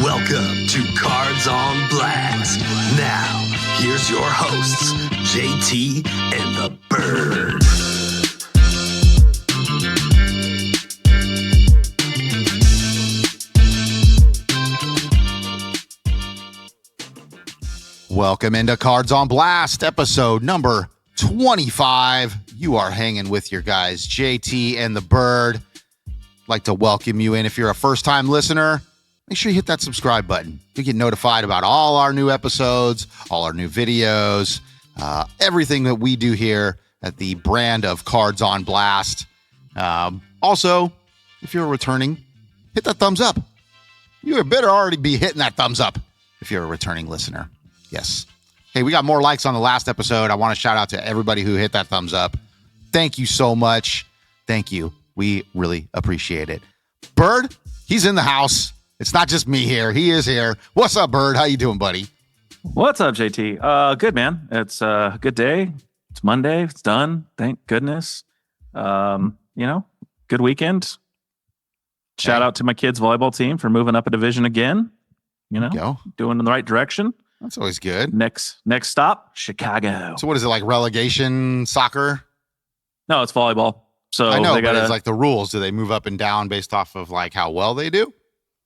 Welcome to Cards on Blast. Now, here's your hosts, JT and the Bird. Welcome into Cards on Blast, episode number 25. You are hanging with your guys, JT and the Bird. I'd like to welcome you in. If you're a first-time listener, make sure you hit that subscribe button. You get notified about all our new episodes, all our new videos, everything that we do here at the brand of Cards on Blast. Also, if you're returning, hit that thumbs up. You better already be hitting that thumbs up if you're a returning listener. Yes. Hey, we got more likes on the last episode. I want to shout out to everybody who hit that thumbs up. Thank you so much. Thank you. We really appreciate it. Bird, he's in the house. It's not just me here. He is here. What's up, Bird? How you doing, buddy? What's up, JT? Good, man. It's a good day. It's Monday. It's done. Thank goodness. Good weekend. Shout out to my kids' volleyball team for moving up a division again. Doing in the right direction. That's always good. Next stop, Chicago. So what is it, like relegation soccer? No, it's volleyball. So I know, but it's like the rules. Do they move up and down based off of like how well they do?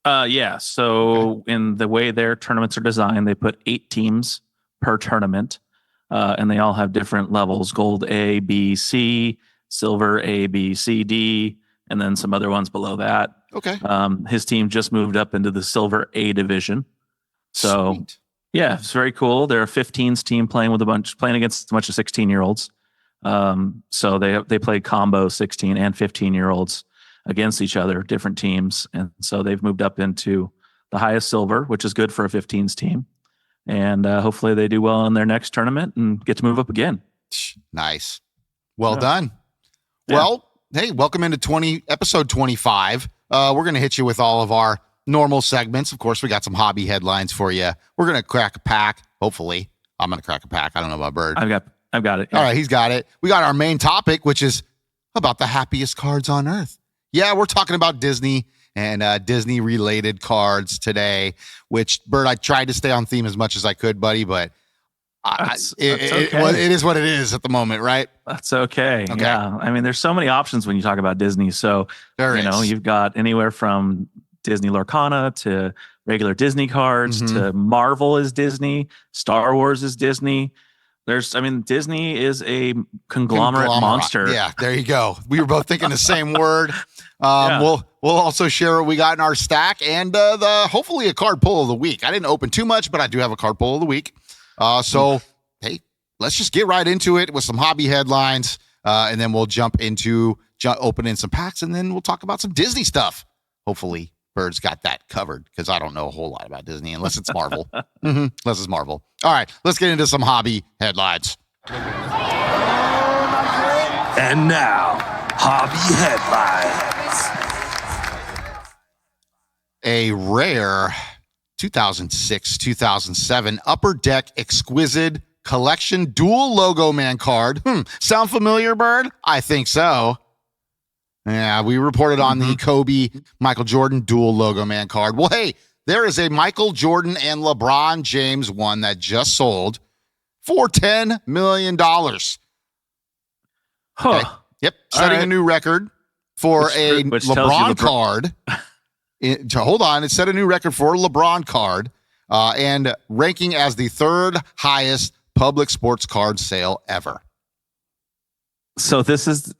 Yeah. So in the way their tournaments are designed, they put 8 teams per tournament, and they all have different levels: gold A, B, C, silver A, B, C, D, and then some other ones below that. Okay. His team just moved up into the silver A division. So. Sweet. Yeah, it's very cool. They're a 15s team playing against a bunch of 16-year-olds. So they play combo 16 and 15-year-olds against each other, different teams. And so they've moved up into the highest silver, which is good for a 15s team. And hopefully they do well in their next tournament and get to move up again. Nice. Well done. Yeah. Well, hey, welcome into episode 25. We're going to hit you with all of our normal segments. Of course, we got some hobby headlines for you. We're going to crack a pack. Hopefully. I'm going to crack a pack. I don't know about Bird. I've got it. Yeah. All right. He's got it. We got our main topic, which is about the happiest cards on earth. Yeah. We're talking about Disney and Disney related cards today, which, Bird, I tried to stay on theme as much as I could, buddy, but it is what it is at the moment, right? That's okay. Yeah. I mean, there's so many options when you talk about Disney. So, you've got anywhere from Disney Lorcana to regular Disney cards to Marvel is Disney, Star Wars is Disney. Disney is a conglomerate monster. Yeah, there you go. We were both thinking the same word. We'll also share what we got in our stack and hopefully a card pull of the week. I didn't open too much, but I do have a card pull of the week. Hey, let's just get right into it with some hobby headlines, and then we'll jump into opening some packs, and then we'll talk about some Disney stuff. Hopefully, Bird's got that covered because I don't know a whole lot about Disney unless it's Marvel. Unless it's Marvel. All right, let's get into some hobby headlines. And now, hobby headlines. A rare 2006-2007 Upper Deck Exquisite Collection Dual Logo Man card. Sound familiar, Bird? I think so. Yeah, we reported on the Kobe Michael Jordan dual logo man card. Well, hey, there is a Michael Jordan and LeBron James one that just sold for $10 million. Huh. Okay. Yep. Setting a new record for which LeBron card. Hold on. It set a new record for a LeBron card and ranking as the 3rd highest public sports card sale ever. So it just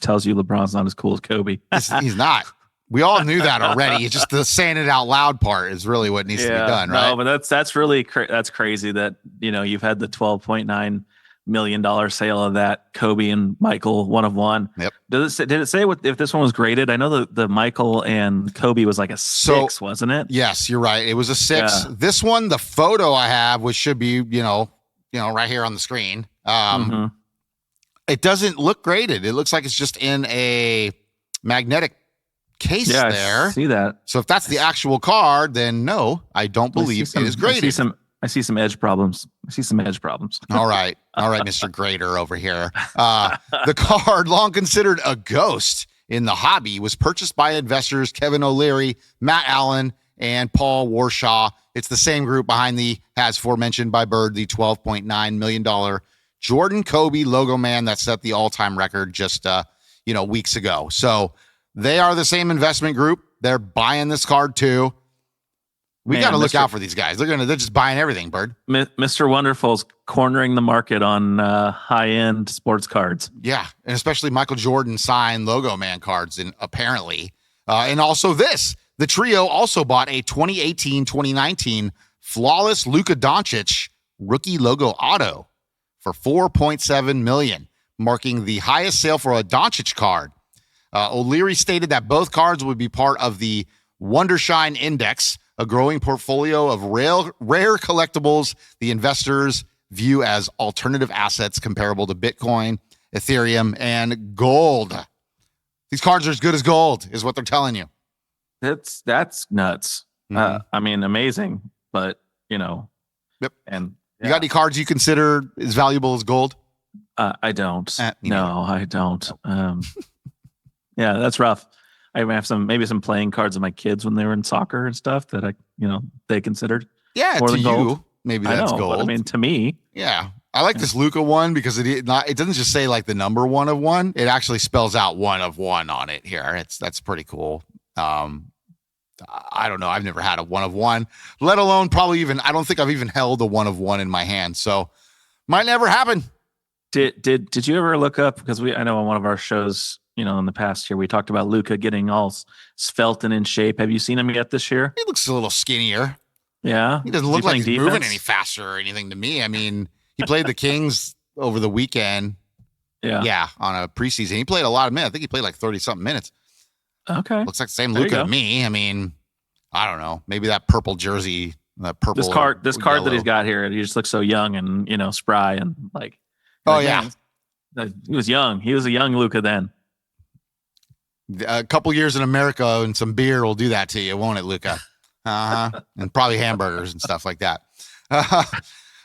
tells you LeBron's not as cool as Kobe. He's not. We all knew that already. It's just the saying it out loud part is really what needs to be done, right? No, but that's really that's crazy that you've had the $12.9 million sale of that Kobe and Michael 1 of 1. Yep. Did it say if this one was graded? I know the Michael and Kobe was like a 6, wasn't it? Yes, you're right. It was a 6. Yeah. This one, the photo I have, which should be right here on the screen. It doesn't look graded. It looks like it's just in a magnetic case there. I see that. So if that's the actual card, then no, I don't believe it is graded. I see some edge problems. All right, Mr. Grader over here. The card, long considered a ghost in the hobby, was purchased by investors Kevin O'Leary, Matt Allen, and Paul Warshaw. It's the same group behind the, as aforementioned by Bird, the $12.9 million Jordan Kobe logo man that set the all-time record just, weeks ago. So they are the same investment group. They're buying this card too. We got to look out for these guys. They're just buying everything, Bird. Mr. Wonderful's cornering the market on high-end sports cards. Yeah, and especially Michael Jordan signed logo man cards, apparently. And also this. The trio also bought a 2018-2019 flawless Luka Doncic rookie logo auto for $4.7 million, marking the highest sale for a Doncic card. O'Leary stated that both cards would be part of the Wondershine Index, a growing portfolio of rare collectibles the investors view as alternative assets comparable to Bitcoin, Ethereum, and gold. These cards are as good as gold, is what they're telling you. That's nuts. Mm-hmm. Amazing, but Yep. And you got any cards you consider as valuable as gold? I don't. No, I don't. Yeah, that's rough. I have maybe some playing cards of my kids when they were in soccer and stuff that they considered. Yeah, more to than gold. You, maybe that's gold. But to me, yeah, I like this Luka one because it doesn't just say like the number 1 of 1. It actually spells out 1 of 1 on it here. That's pretty cool. I don't know. I've never had a 1 of 1, let alone I don't think I've even held a 1 of 1 in my hand. So might never happen. Did you ever look up, because I know on one of our shows, in the past year, we talked about Luka getting all svelte and in shape. Have you seen him yet this year? He looks a little skinnier. Yeah. He doesn't look like he's moving any faster or anything to me. I mean, he played the Kings over the weekend. Yeah. On a preseason. He played a lot of minutes. I think he played like 30 something minutes. Okay. Looks like the same Luka to me. I mean, I don't know. Maybe that purple jersey, This card that he's got here, he just looks so young and, spry and like. Oh, yeah. Man, he was young. He was a young Luka then. A couple years in America and some beer will do that to you, won't it, Luka? And probably hamburgers and stuff like that.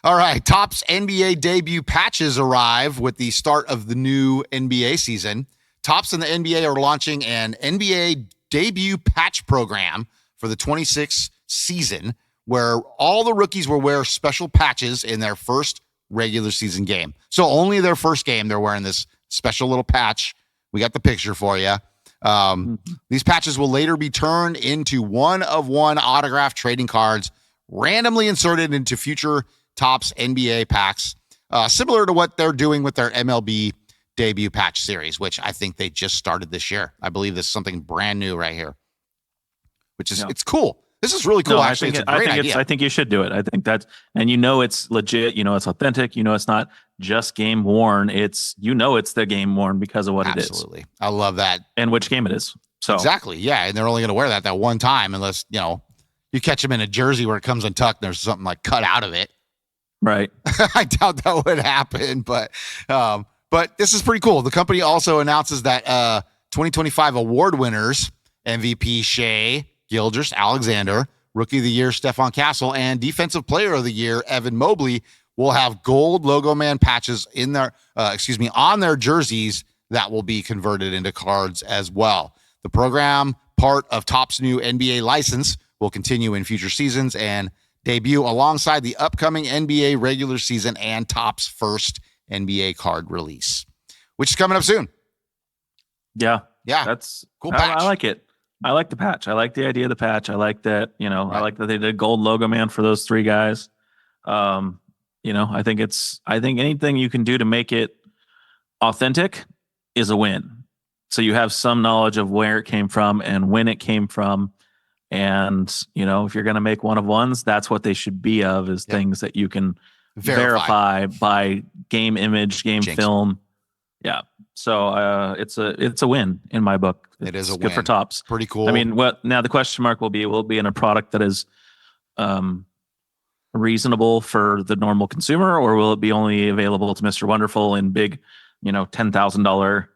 All right. Topps NBA debut patches arrive with the start of the new NBA season. Topps and the NBA are launching an NBA debut patch program for the 26th season, where all the rookies will wear special patches in their first regular season game. So only their first game, they're wearing this special little patch. We got the picture for you. These patches will later be turned into 1 of 1 autographed trading cards, randomly inserted into future Topps NBA packs, similar to what they're doing with their MLB debut patch series, which I think they just started this year. I believe this is something brand new right here, which is it's cool. This is really cool. Actually, it's a great idea. I think you should do it. I think that's, and it's legit. It's authentic. It's not just game worn. It's it's the game worn because of what it is. Absolutely, I love that. And which game it is. So exactly, yeah. And they're only going to wear that one time, unless you catch them in a jersey where it comes untucked and there's something like cut out of it. Right. I doubt that would happen, but this is pretty cool. The company also announces that 2025 award winners, MVP Shea Gilgeous-Alexander, Rookie of the Year Stephon Castle, and Defensive Player of the Year Evan Mobley will have gold logo man patches in their on their jerseys that will be converted into cards as well. The program, part of Topps new NBA license, will continue in future seasons and debut alongside the upcoming NBA regular season and Topps first NBA card release, which is coming up soon. Yeah. That's cool patch. I like it. I like the patch. I like the idea of the patch. I like that, right. I like that they did gold logo man for those 3 guys. I think anything you can do to make it authentic is a win. So you have some knowledge of where it came from and when it came from. And, if you're going to make 1 of 1s, that's what they should be of, is things that you can verify by game image, game film. Yeah. So it's a win in my book. It is a good win. For Topps. Pretty cool. I mean, now the question mark will be in a product that is reasonable for the normal consumer, or will it be only available to Mr. Wonderful in big, $10,000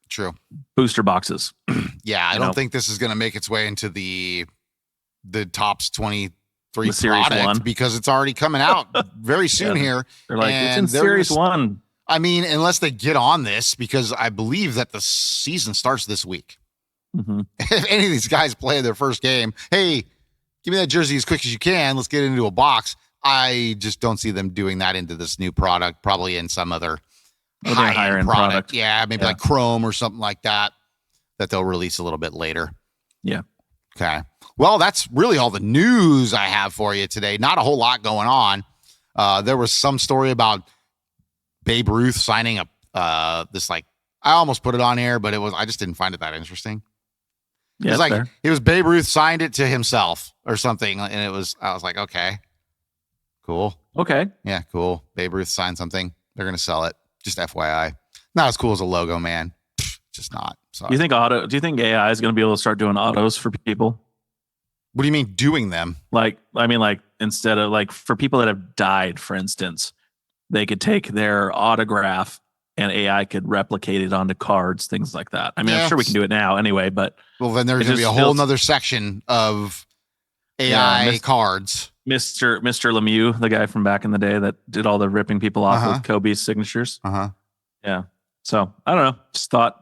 true booster boxes? Yeah, I don't think this is going to make its way into the Topps 23 Series product 1, because it's already coming out very soon here. They're like, it's in Series 1. I mean, unless they get on this, because I believe that the season starts this week. Mm-hmm. If any of these guys play their first game, hey, give me that jersey as quick as you can. Let's get it into a box. I just don't see them doing that into this new product, probably in some other higher end product. Yeah, maybe like Chrome or something like that they'll release a little bit later. Yeah. Okay. Well, that's really all the news I have for you today. Not a whole lot going on. There was some story about Babe Ruth signing this, like, I almost put it on here, but I just didn't find it that interesting. Yeah, it was like fair. It was Babe Ruth signed it to himself or something, and I was like, okay, cool. Okay. Yeah, cool. Babe Ruth signed something. They're gonna sell it. Just FYI. Not as cool as a logo, man. Just not. Sorry. Do you think AI is going to be able to start doing autos for people? What do you mean doing them? Like instead of like for people that have died, for instance, they could take their autograph and AI could replicate it onto cards, things like that. I mean, I'm sure we can do it now anyway, but well, then there's going to be a whole nother section of AI cards. Mr. Lemieux, the guy from back in the day that did all the ripping people off with Kobe's signatures. Yeah. So I don't know. Just thought.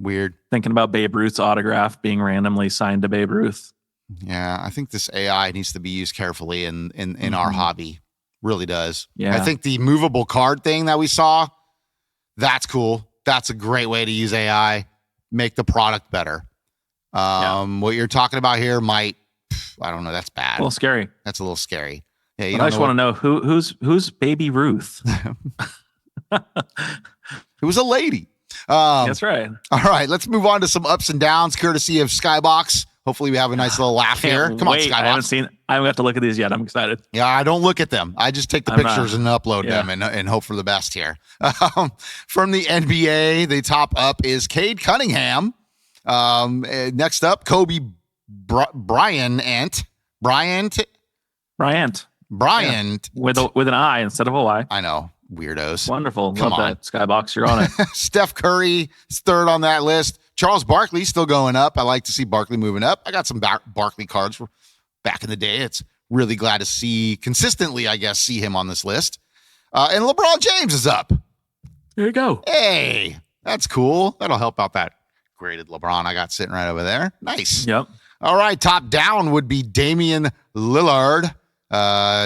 Weird. Thinking about Babe Ruth's autograph being randomly signed to Babe Ruth. Yeah, I think this AI needs to be used carefully in our hobby. Really does. Yeah. I think the movable card thing that we saw, that's cool. That's a great way to use AI. Make the product better. What you're talking about here might, I don't know, that's bad. A little scary. That's a little scary. Yeah, I just want to know who's Baby Ruth. It was a lady. That's right. All right, let's move on to some ups and downs, courtesy of Skybox. Hopefully, we have a nice little laugh here. Come on, Skybox. I haven't got to look at these yet. I'm excited. Yeah, I don't look at them. I just take the pictures and upload them and hope for the best here. From the NBA, the top up is Cade Cunningham. Next up, Kobe Bryant. With an I instead of a Y. I know. Weirdos. Wonderful. Love that. Skybox, you're on it. Steph Curry is third on that list. Charles Barkley still going up. I like to see Barkley moving up. I got some Barkley cards from back in the day. It's really glad to see consistently, I guess, see him on this list. And LeBron James is up. There you go. Hey, that's cool. That'll help out that graded LeBron I got sitting right over there. Nice. Yep. All right. Top down would be Damian Lillard.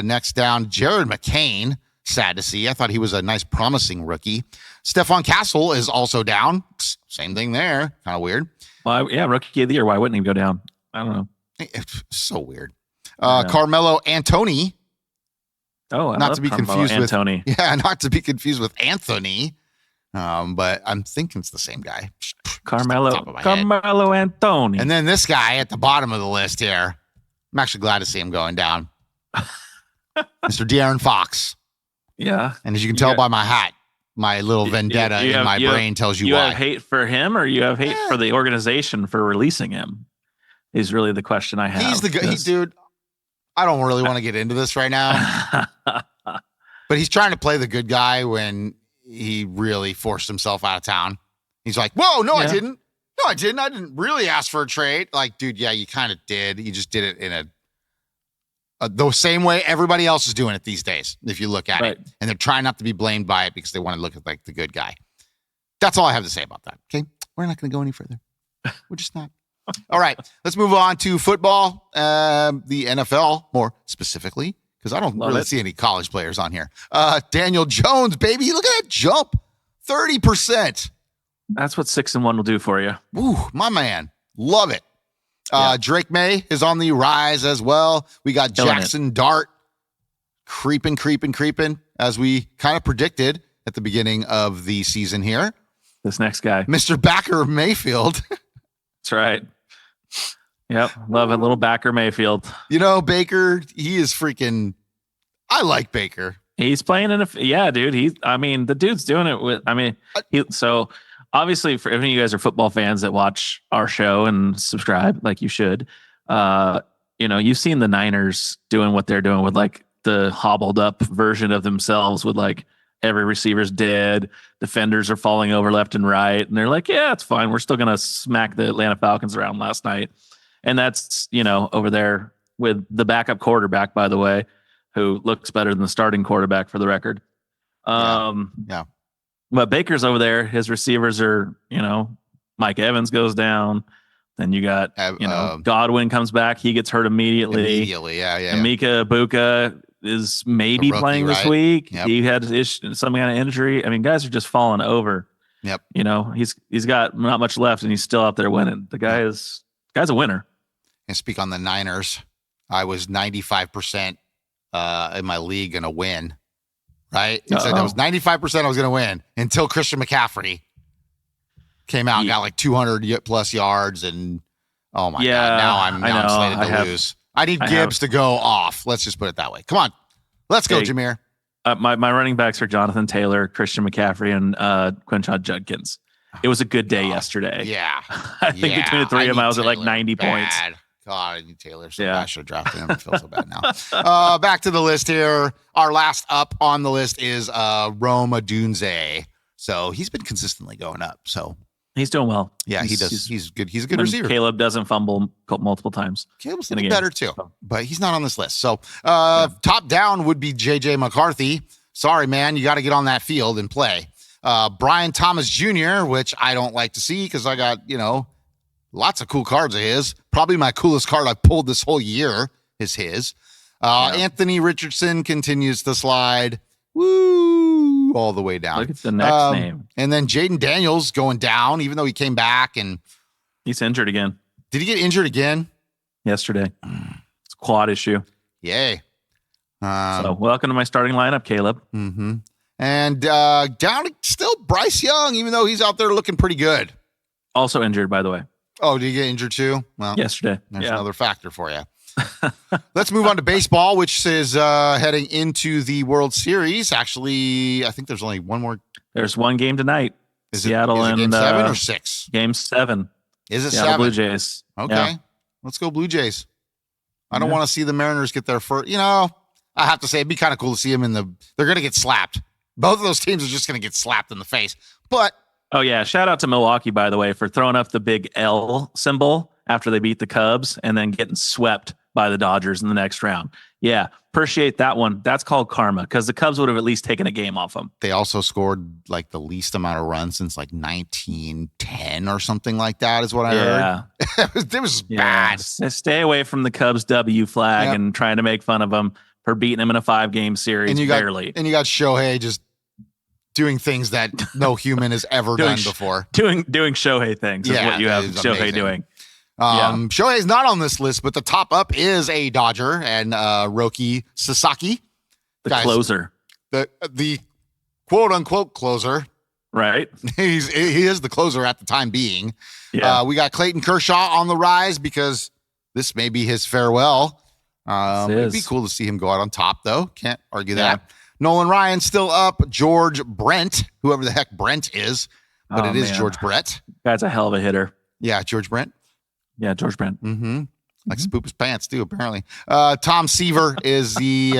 Next down, Jared McCain. Sad to see. I thought he was a nice, promising rookie. Stephon Castle is also down. Same thing there. Kind of weird. Well, yeah, rookie of the year. Why wouldn't he go down? I don't know. It's so weird. Carmelo Anthony. Oh, not to be confused Anthony. with. Yeah, not to be confused with Anthony. But I'm thinking it's the same guy. Carmelo Anthony. And then this guy at the bottom of the list here. I'm actually glad to see him going down. Mr. De'Aaron Fox. Yeah. And as you can tell by my hat, my little vendetta in my brain tells you why. You have hate for him or you have hate for the organization for releasing him is really the question I have. He's the good dude. I don't really want to get into this right now, but he's trying to play the good guy when he really forced himself out of town. He's like, whoa, no, I didn't. No, I didn't. I didn't really ask for a trade. Like, dude, yeah, you kind of did. You just did it in the same way everybody else is doing it these days, if you look at it. And they're trying not to be blamed by it because they want to look at like the good guy. That's all I have to say about that. Okay. We're not going to go any further. We're just not. All right. Let's move on to football, the NFL more specifically, because I don't really see any college players on here. Daniel Jones, baby. Look at that jump. 30%. That's what 6-1 will do for you. Ooh, my man. Love it. Drake May is on the rise as well. We got Jackson Dart creeping as we kind of predicted at the beginning of the season here. This next guy. Mr. Baker Mayfield. That's right. Yep. Love it. Little Baker Mayfield. You know, Baker, he is freaking, I like Baker. He's playing in dude. The dude's doing it with, so obviously for any of you guys are football fans that watch our show and subscribe, like you should, you've seen the Niners doing what they're doing with like the hobbled up version of themselves with like every receiver's dead. Defenders are falling over left and right. And they're like, yeah, it's fine. We're still going to smack the Atlanta Falcons around last night. And that's, over there with the backup quarterback, by the way, who looks better than the starting quarterback for the record. Yeah. But Baker's over there. His receivers are, Mike Evans goes down. Then you got, Godwin comes back. He gets hurt immediately. Yeah. And Mika Ibuka is maybe rookie, playing this right? week. Yep. He had some kind of injury. I mean, guys are just falling over. Yep. He's got not much left, and he's still out there winning. The guy's a winner. And speak on the Niners. I was 95% in my league going to win. Right? It said that was 95% I was going to win until Christian McCaffrey came out and got like 200 plus yards. And oh my God, now I'm slated to lose. I need Gibbs to go off. Let's just put it that way. Come on. Let's go, Jameer. My running backs are Jonathan Taylor, Christian McCaffrey, and Quinshon Judkins. It was a good day yesterday. Yeah. I think between the three of them, I was at like 90 points. God, I need Taylor. So I should have drafted him. I feel so bad now. Back to the list here. Our last up on the list is Rome Odunze. So he's been consistently going up. So he's doing well. Yeah, he does. He's good. He's a good receiver. Caleb doesn't fumble multiple times. Caleb's looking better too, but he's not on this list. So top down would be JJ McCarthy. Sorry, man. You got to get on that field and play. Brian Thomas Jr., which I don't like to see because I got, lots of cool cards of his. Probably my coolest card I've pulled this whole year is his. Anthony Richardson continues to slide. Woo! All the way down. Look at the next name. And then Jaden Daniels going down, even though he came back. And he's injured again. Did he get injured again? Yesterday. It's a quad issue. Yay. So welcome to my starting lineup, Caleb. Mm-hmm. And down still Bryce Young, even though he's out there looking pretty good. Also injured, by the way. Oh, did he get injured too? Well, yesterday. There's another factor for you. Let's move on to baseball, which is heading into the World Series. Actually, I think there's only one more. There's one game tonight. Seattle and game 7 or 6? Game 7. Is it Seattle 7? Blue Jays. Okay, let's go Blue Jays. I don't want to see the Mariners get their first. I have to say it'd be kind of cool to see them They're going to get slapped. Both of those teams are just going to get slapped in the face. But oh yeah, shout out to Milwaukee, by the way, for throwing up the big L symbol after they beat the Cubs and then getting swept by the Dodgers in the next round. Yeah, appreciate that one. That's called karma because the Cubs would have at least taken a game off them. They also scored like the least amount of runs since like 1910 or something like that is what I heard. It was bad. Stay away from the Cubs W flag and trying to make fun of them for beating them in a 5-game series. And you got Shohei just doing things that no human has ever done before. Doing Shohei things is what you have Shohei amazing. Doing. Shohei's not on this list, but the top up is a Dodger and Roki Sasaki. Closer. The quote unquote closer. Right. He is the closer at the time being. Yeah. We got Clayton Kershaw on the rise because this may be his farewell. It'd be cool to see him go out on top, though. Can't argue that. Nolan Ryan still up. George Brent, whoever the heck Brent is, but it is George Brett. Guy's a hell of a hitter. Yeah, George Brent. Yeah, George Brent. Mm-hmm. Likes to poop his pants, too, apparently. Tom Seaver is the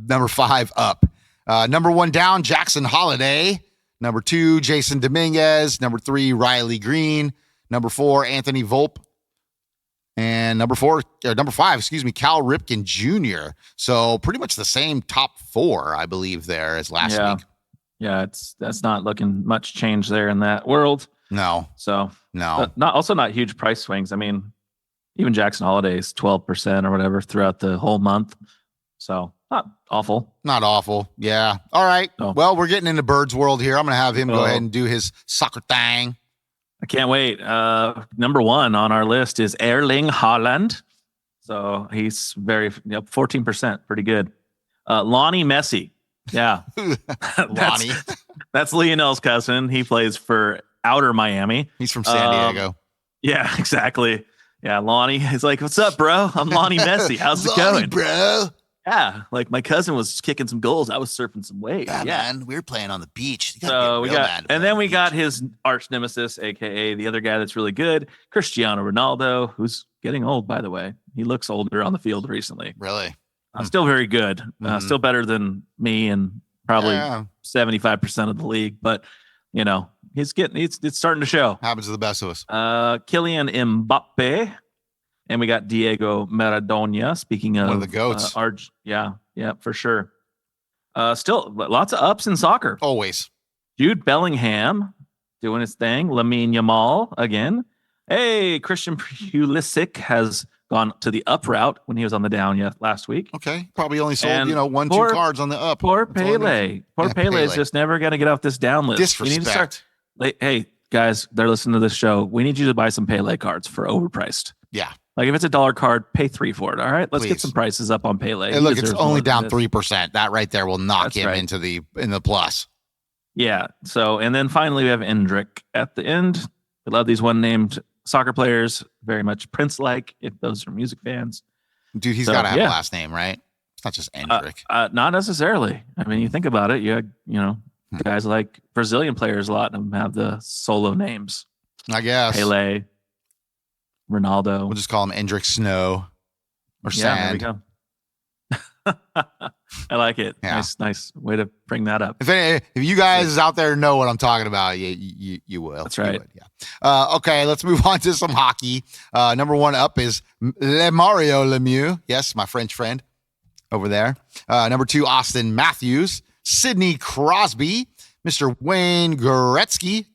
number 5 up. Number 1 down, Jackson Holiday. Number 2, Jason Dominguez. Number 3, Riley Green. Number 4, Anthony Volpe. And number 5, Cal Ripken Jr. So pretty much the same top 4, I believe, there as last week. Yeah, that's not looking much change there in that world. No. So no. Not huge price swings. I mean, even Jackson Holiday is 12% or whatever throughout the whole month. So not awful. Not awful. Yeah. All right. Oh. Well, we're getting into Bird's world here. I'm going to have him go ahead and do his soccer thing. I can't wait. Number 1 on our list is Erling Haaland. So he's 14%, pretty good. Lonnie Messi. Yeah. Lonnie. That's Lionel's cousin. He plays for Outer Miami. He's from San Diego. Yeah, exactly. Yeah, Lonnie is like, what's up, bro? I'm Lonnie Messi. How's it going? Bro. Yeah, like my cousin was kicking some goals. I was surfing some waves. Yeah, man, we were playing on the beach. So we got his arch nemesis, aka the other guy that's really good, Cristiano Ronaldo, who's getting old, by the way. He looks older on the field recently. Really? Still very good. Still better than me and probably 75% of the league. But it's starting to show. Happens to the best of us. Kylian Mbappe. And we got Diego Maradona. Speaking of one of the GOATs. Yeah, for sure. Still lots of ups in soccer. Always. Jude Bellingham doing his thing. Lamine Yamal again. Hey, Christian Pulisic has gone to the up route when he was on the down last week. Okay. Probably only sold, And 2 cards on the up. Poor That's all I know. Pele. Poor Pele is just never going to get off this down list. Disrespect. We need to start. Hey, guys, they're listening to this show. We need you to buy some Pele cards for overpriced. Yeah. Like if it's $1 card, pay $3 for it. All right. Let's Please. get some prices up on Pele. Hey, look, it's only down 3%. That right there will knock him into the plus. Yeah. So, and then finally we have Endrick at the end. We love these one-named soccer players, very much Prince-like, if those are music fans. Dude, he's got to have a last name, right? It's not just Endrick. Not necessarily. I mean, you think about it, you had, guys like Brazilian players, a lot of them have the solo names. I guess. Pele, Ronaldo. We'll just call him Endrick Snow or Sand. There we go. I like it. Yeah. Nice way to bring that up. If you guys out there know what I'm talking about, you will. That's right. Yeah. Okay, let's move on to some hockey. Number 1 up is Mario Lemieux. Yes, my French friend over there. Number 2, Austin Matthews. Sidney Crosby. Mr. Wayne Gretzky.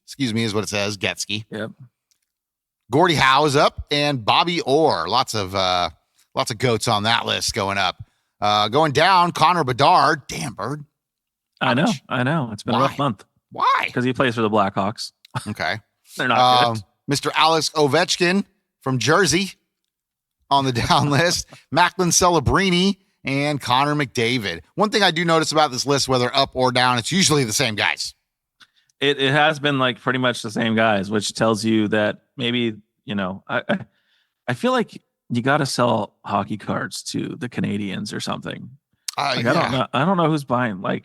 Excuse me, is what it says. Gretzky. Yep. Gordie Howe is up, and Bobby Orr. Lots of goats on that list going up. Going down, Connor Bedard. Damn, Bird. I know. It's been a rough month. Why? Because he plays for the Blackhawks. Okay. They're not good. Mr. Alex Ovechkin from Jersey on the down list. Macklin Celebrini and Connor McDavid. One thing I do notice about this list, whether up or down, it's usually the same guys. It has been like pretty much the same guys, which tells you that maybe, I feel like you got to sell hockey cards to the Canadians or something. I don't know who's buying. Like,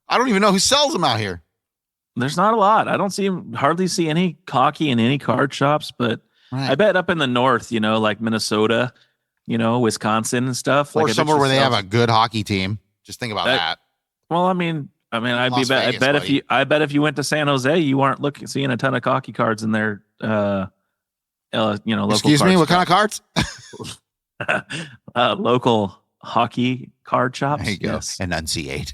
I don't even know who sells them out here. There's not a lot. I don't hardly see any hockey in any card shops, but right. I bet up in the north, like Minnesota, Wisconsin and stuff, or somewhere where they have a good hockey team. Just think about that. Well, I bet if you went to San Jose, you aren't seeing a ton of hockey cards in their local. Excuse me, what kind of cards? Local hockey card shops. There you go. Yes. Enunciate.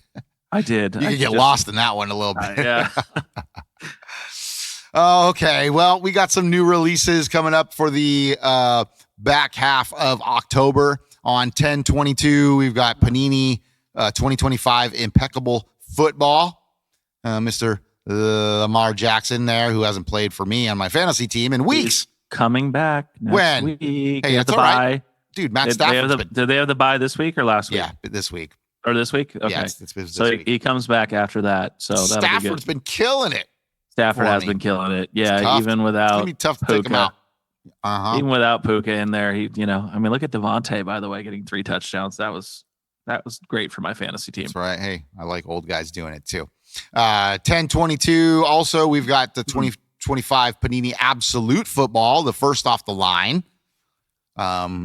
I did. You could get lost in that one a little bit. Yeah. Okay. Well, we got some new releases coming up for the back half of October. On 10/22, we've got Panini 2025 Impeccable Football. Mr. Lamar Jackson there, who hasn't played for me on my fantasy team in weeks. Coming back next week. Hey, that's all right. Dude, Matt Stafford. Did they have the bye this week or last week? Yeah, this week. Or this week? Okay. Yeah, it's this so week. He comes back after that. So Stafford's been killing it. Stafford has been killing it. Yeah, even without it's tough to take him out. Even without Puka in there, look at Devontae, by the way, getting 3 touchdowns. That was great for my fantasy team. That's right. Hey, I like old guys doing it too. 10/22. Also, we've got the 2025 Panini Absolute Football, the first off the line.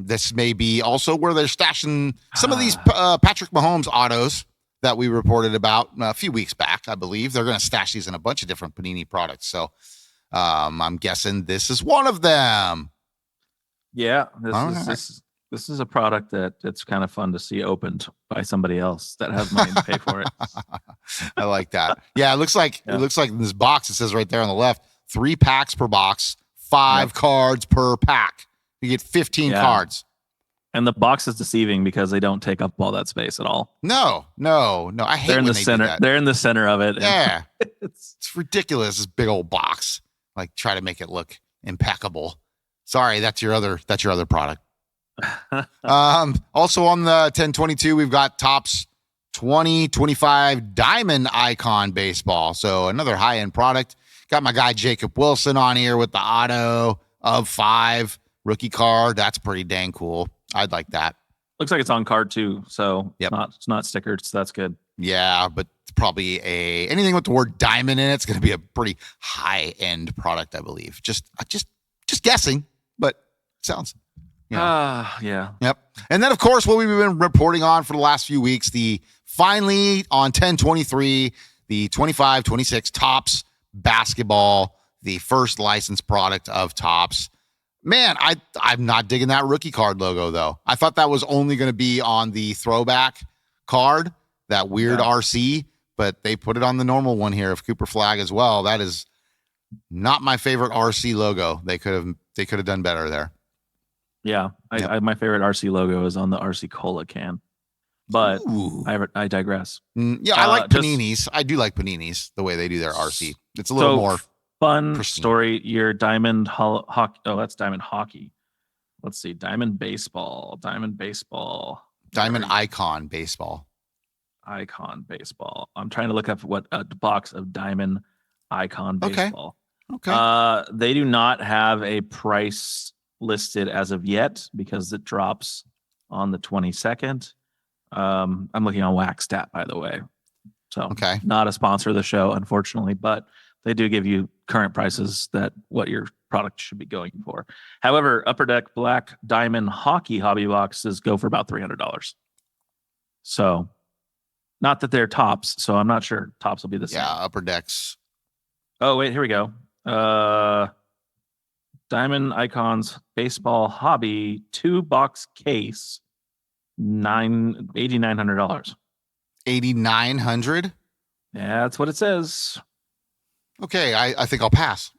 This may be also where they're stashing some of these Patrick Mahomes autos that we reported about a few weeks back, I believe. They're going to stash these in a bunch of different Panini products. So I'm guessing this is one of them. Yeah, this is a product that it's kind of fun to see opened by somebody else that has money to pay for it. I like that. Yeah, it looks like in this box, it says right there on the left, 3 packs per box, 5 cards per pack. You get 15 cards. And the box is deceiving because they don't take up all that space at all. No. I hate they're in when the center. Do that. They're in the center of it. Yeah. It's ridiculous, this big old box. Like, try to make it look impeccable. Sorry, that's your other product. Also on the 10/22, we've got Topps 2025 Diamond Icon Baseball. So another high-end product. Got my guy Jacob Wilson on here with the auto of 5 rookie card. That's pretty dang cool. I'd like that. Looks like it's on card too. So it's not stickered. So that's good. Yeah, but probably anything with the word diamond in it's going to be a pretty high-end product, I believe. Just guessing, but sounds. Yeah. Yep. And then, of course, what we've been reporting on for the last few weeks, finally on 10/23, the 25-26 Topps basketball, the first licensed product of Topps. Man, I'm not digging that rookie card logo, though. I thought that was only going to be on the throwback card, that weird RC, but they put it on the normal one here of Cooper Flag as well. That is Not my favorite RC logo. They could have done better there. Yeah, Yep. my favorite RC logo is on the RC Cola can, but I digress. Yeah, I like Paninis. I do like Paninis, the way they do their RC. It's a little more fun pristine. story. Your Diamond Hockey. Oh, that's Diamond Hockey. Let's see. Diamond Baseball. Diamond Icon Baseball. Icon Baseball. I'm trying to look up what a box of Diamond Icon Baseball. Okay. They do not have a price listed as of yet because it drops on the 22nd. I'm looking on Waxstat, by the way. So not a sponsor of the show, unfortunately, but they do give you current prices that what your product should be going for. However, Upper Deck Black Diamond Hockey hobby boxes go for about $300. So not that they're tops, so I'm not sure tops will be the same. Yeah, Upper Decks. Oh, wait, here we go. Diamond Icons Baseball Hobby 2-box case, $8,900. $8,900? Yeah, that's what it says. Okay, I think I'll pass.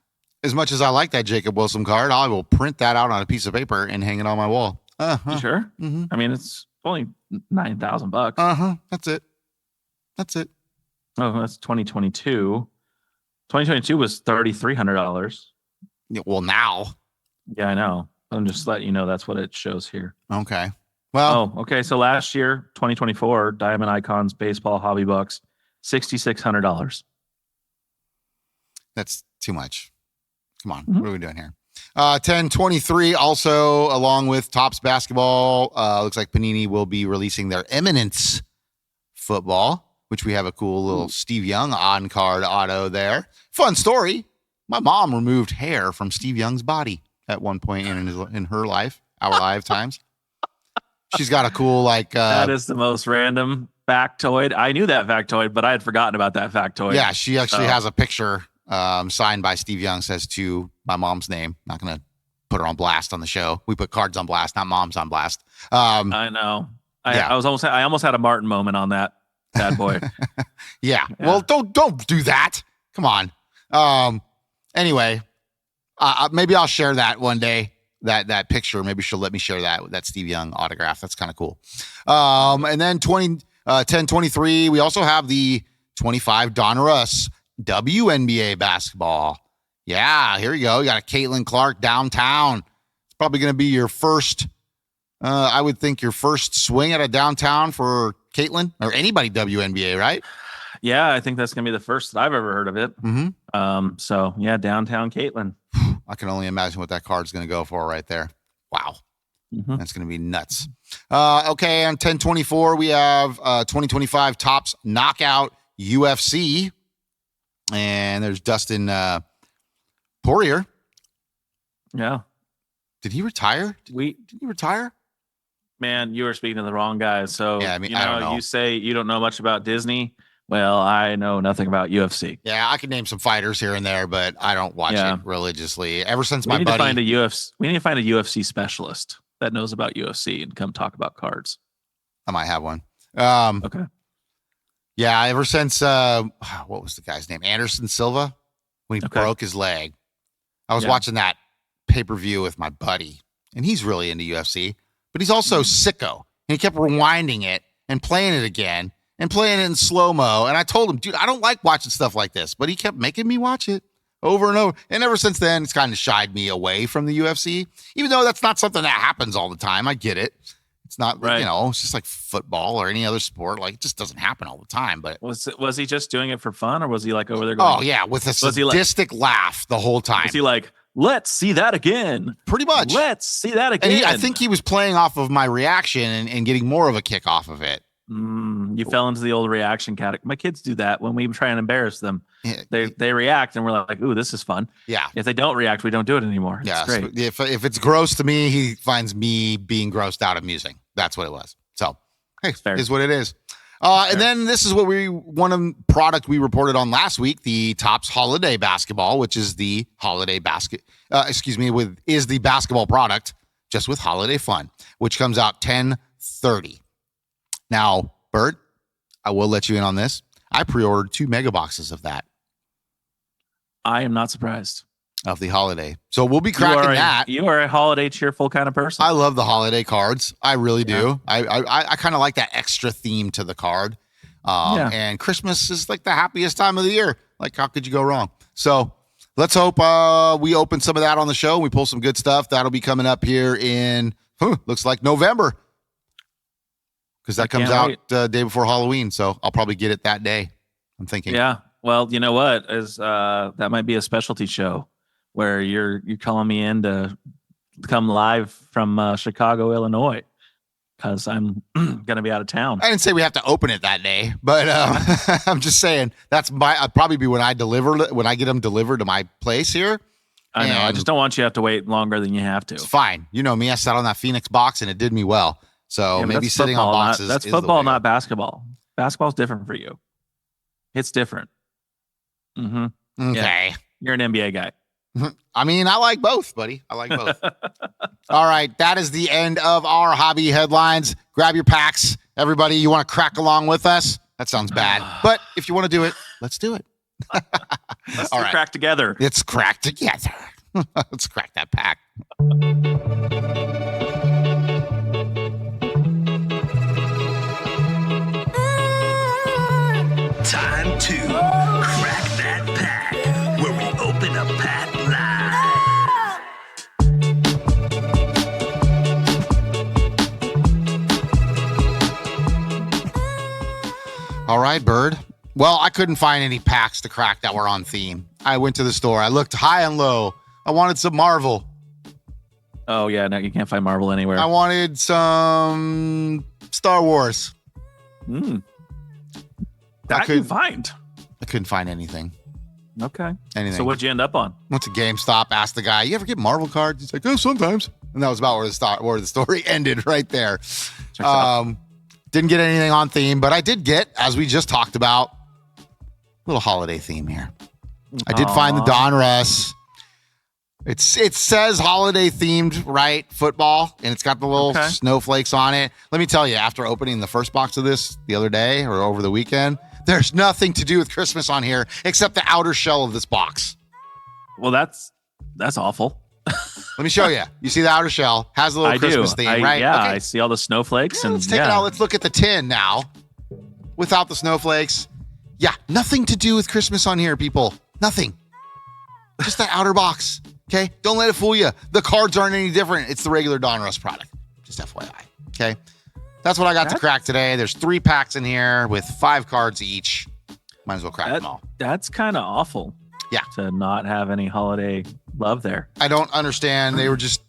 As much as I like that Jacob Wilson card, I will print that out on a piece of paper and hang it on my wall. You sure? Mm-hmm. I mean, it's only $9,000. That's it. Oh, that's 2022. 2022 was $3,300. Yeah, well, now. Yeah, I know. I'm just letting you know that's what it shows here. Okay. Well. Oh, okay. So last year, 2024, Diamond Icons Baseball Hobby Bucks, $6,600. That's too much. Come on. What are we doing here? 1023 also, along with Topps Basketball, looks like Panini will be releasing their Eminence football, which we have a cool little Steve Young on-card auto there. Fun story. My mom removed hair from Steve Young's body at one point in her life, our lifetimes. She's got a cool, that is the most random factoid. I knew that factoid, but I had forgotten about that factoid. Yeah, she actually has a picture signed by Steve Young, says to my mom's name. Not going to put her on blast on the show. We put cards on blast, not moms on blast. I know. I almost had a Martin moment on that bad boy. Yeah. Well, don't do that. Come on. Anyway, maybe I'll share that one day. That picture. Maybe she'll let me share that Steve Young autograph. That's kind of cool. And then 1023, we also have the 25 Donruss WNBA basketball. Yeah, here you go. You got a Caitlin Clark downtown. It's probably going to be your first, I would think your first swing at a downtown for Caitlin or anybody WNBA, right? Yeah, I think that's going to be the first that I've ever heard of it. Mm-hmm. So yeah, downtown Caitlin. I can only imagine what that card's going to go for right there. Wow. Mm-hmm. That's going to be nuts. Okay, on 1024, we have 2025 Topps Knockout UFC. And there's Dustin Poirier. Yeah. Did he retire? Did he retire? Man, you were speaking to the wrong guy. So, yeah, I mean, I don't know. You say you don't know much about Disney. Well, I know nothing about UFC. Yeah, I can name some fighters here and there, but I don't watch it religiously. Ever since we need to find a UFC specialist that knows about UFC and come talk about cards. I might have one. Okay. Yeah, ever since what was the guy's name? Anderson Silva, when he broke his leg. I was watching that pay-per-view with my buddy, and he's really into UFC, but he's also sicko. And he kept rewinding it and playing it again and playing it in slow-mo. And I told him, dude, I don't like watching stuff like this, but he kept making me watch it over and over. And ever since then, it's kind of shied me away from the UFC, even though that's not something that happens all the time. I get it. It's not, it's just like football or any other sport. Like, it just doesn't happen all the time. But was he just doing it for fun, or was he like over there going, oh, yeah, with a sadistic laugh the whole time? Was he like, let's see that again? Pretty much. Let's see that again. And I think he was playing off of my reaction and getting more of a kick off of it. You fell into the old reaction category. My kids do that when we try and embarrass them. They react, and we're like, ooh, this is fun. Yeah. If they don't react, we don't do it anymore. It's great. If it's gross to me, he finds me being grossed out amusing. That's what it was. So, hey, is what it is. And then this is what product we reported on last week, the Topps Holiday Basketball, which is the holiday is the basketball product just with holiday fun, which comes out 10/30. Now, Bert, I will let you in on this. I pre-ordered 2 mega boxes of that. I am not surprised. Of the holiday. So we'll be cracking that. You are a holiday cheerful kind of person. I love the holiday cards. I really do. I kind of like that extra theme to the card. And Christmas is like the happiest time of the year. Like, how could you go wrong? So let's hope we open some of that on the show. We pull some good stuff. That'll be coming up here in, looks like November. Because that comes out the day before Halloween. So I'll probably get it that day, I'm thinking. Yeah. Well, you know what? That might be a specialty show where you're calling me in to come live from Chicago, Illinois, because I'm going to be out of town. I didn't say we have to open it that day, but I'm just saying I'd probably be when I get them delivered to my place here. I know. I just don't want you to have to wait longer than you have to. It's fine. You know me. I sat on that Phoenix box and it did me well. So maybe sitting on boxes. That's football, not basketball. Basketball's different for you. It's different. Mm-hmm. Okay. Yeah. You're an NBA guy. I mean, I like both, buddy. I like both. All right. That is the end of our hobby headlines. Grab your packs. Everybody, you want to crack along with us? That sounds bad. But if you want to do it, let's do it. Let's crack together. Let's crack together. Let's crack that pack. Time to crack that pack, where we open a pack live. All right, Bird. Well, I couldn't find any packs to crack that were on theme. I went to the store. I looked high and low. I wanted some Marvel. Oh, yeah. No, you can't find Marvel anywhere. I wanted some Star Wars. That you find. I couldn't find anything. Okay. Anything. So what'd you end up on? Went to GameStop, asked the guy, "You ever get Marvel cards?" He's like, "Oh, sometimes." And that was about where the story ended right there. Didn't get anything on theme, but I did get, as we just talked about, a little holiday theme here. I did find the Donruss. It says holiday themed, right? Football, and it's got the little snowflakes on it. Let me tell you, after opening the first box of this the other day or over the weekend, there's nothing to do with Christmas on here except the outer shell of this box. Well, that's awful. Let me show you. You see the outer shell has a little Christmas theme, right? Yeah, okay. I see all the snowflakes. Yeah, let's take it out. Let's look at the tin now without the snowflakes. Yeah, nothing to do with Christmas on here, people. Nothing. Just that outer box. Okay? Don't let it fool you. The cards aren't any different. It's the regular Donruss product. Just FYI. Okay? That's what I got to crack today. There's 3 packs in here with 5 cards each. Might as well crack them all. That's kind of awful. Yeah. To not have any holiday love there. I don't understand. They were just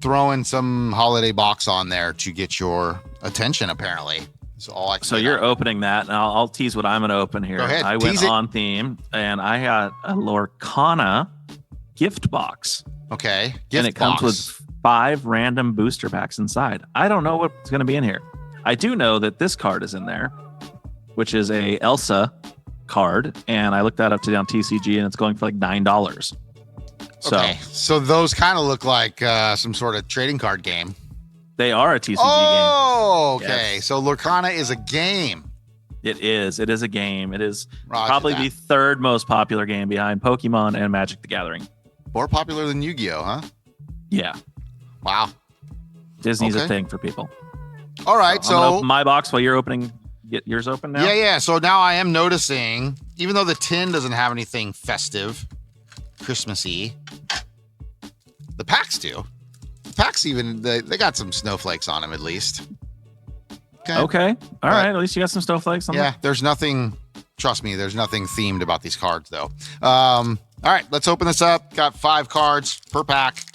throwing some holiday box on there to get your attention, apparently. So you're opening that, and I'll tease what I'm going to open here. Go ahead. I went on theme, and I got a Lorcana gift box. Okay. And it comes with 5 random booster packs inside. I don't know what's going to be in here. I do know that this card is in there, which is a Elsa card, and I looked that up today on TCG, and it's going for like $9. So those kind of look like some sort of trading card game. They are a TCG game. Oh, okay. Yes. So Lorcana is a game. It is. It is a game. It is probably the 3rd most popular game behind Pokemon and Magic the Gathering. More popular than Yu-Gi-Oh, huh? Yeah. Wow. Disney's a thing for people. All right. So I'm gonna open my box while you're opening. Get yours open now? Yeah. So now I am noticing, even though the tin doesn't have anything festive, Christmassy, the packs do. Packs even they got some snowflakes on them at least. Okay. All right. At least you got some snowflakes on them. There's nothing. Trust me, there's nothing themed about these cards though. All right, let's open this up. Got 5 cards per pack.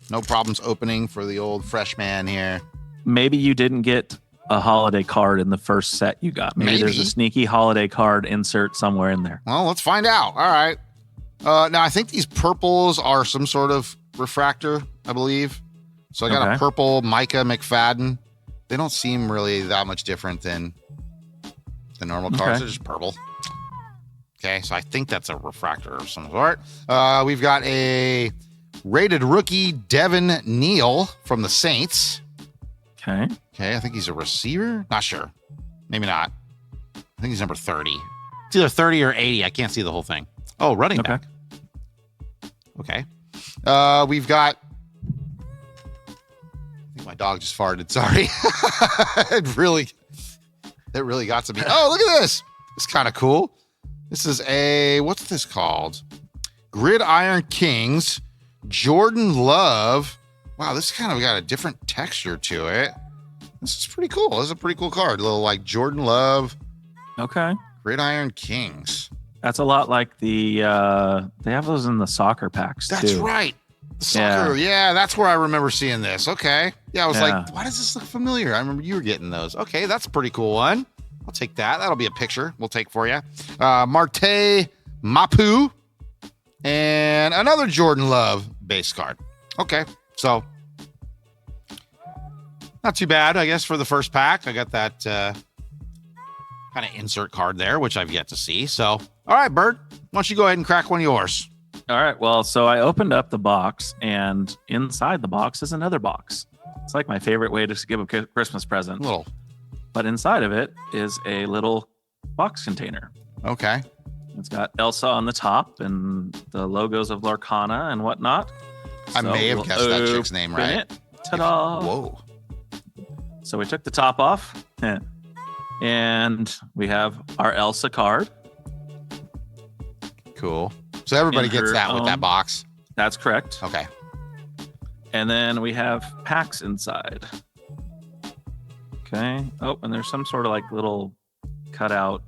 No problems opening for the old freshman here. Maybe you didn't get a holiday card in the first set you got. Maybe there's a sneaky holiday card insert somewhere in there. Well, let's find out. All right. Now I think these purples are some sort of refractor, I believe. So I got a purple Micah McFadden. They don't seem really that much different than the normal cards. They're just purple. Okay, so I think that's a refractor of some sort. We've got a rated rookie Devin Neal from the Saints. Okay, I think he's a receiver. Not sure. Maybe not. I think he's number 30. It's either 30 or 80. I can't see the whole thing. Oh, running back. Okay. We've got. I think my dog just farted. Sorry. It really got to me. Oh, look at this. It's kind of cool. This is what's this called? Gridiron Kings, Jordan Love. Wow, this kind of got a different texture to it. This is pretty cool. This is a pretty cool card. A little like Jordan Love. Okay. Gridiron Kings. That's a lot like the they have those in the soccer packs too. That's right. Soccer. Yeah, that's where I remember seeing this. Okay. Yeah, I was like, why does this look familiar? I remember you were getting those. Okay, that's a pretty cool one. I'll take that. That'll be a picture we'll take for you. Marte Mapu and another Jordan Love base card. Okay, so not too bad, I guess, for the first pack. I got that kind of insert card there, which I've yet to see. So, all right, Bird, why don't you go ahead and crack one of yours? All right. Well, so I opened up the box, and inside the box is another box. It's like my favorite way to give a Christmas present. But inside of it is a little box container. Okay. It's got Elsa on the top and the logos of Lorcana and whatnot. I may have guessed that chick's name right. Ta-da! Whoa. So we took the top off, and we have our Elsa card. Cool. So everybody gets that with that box. That's correct. Okay. And then we have packs inside. Okay. Oh, and there's some sort of like little cutout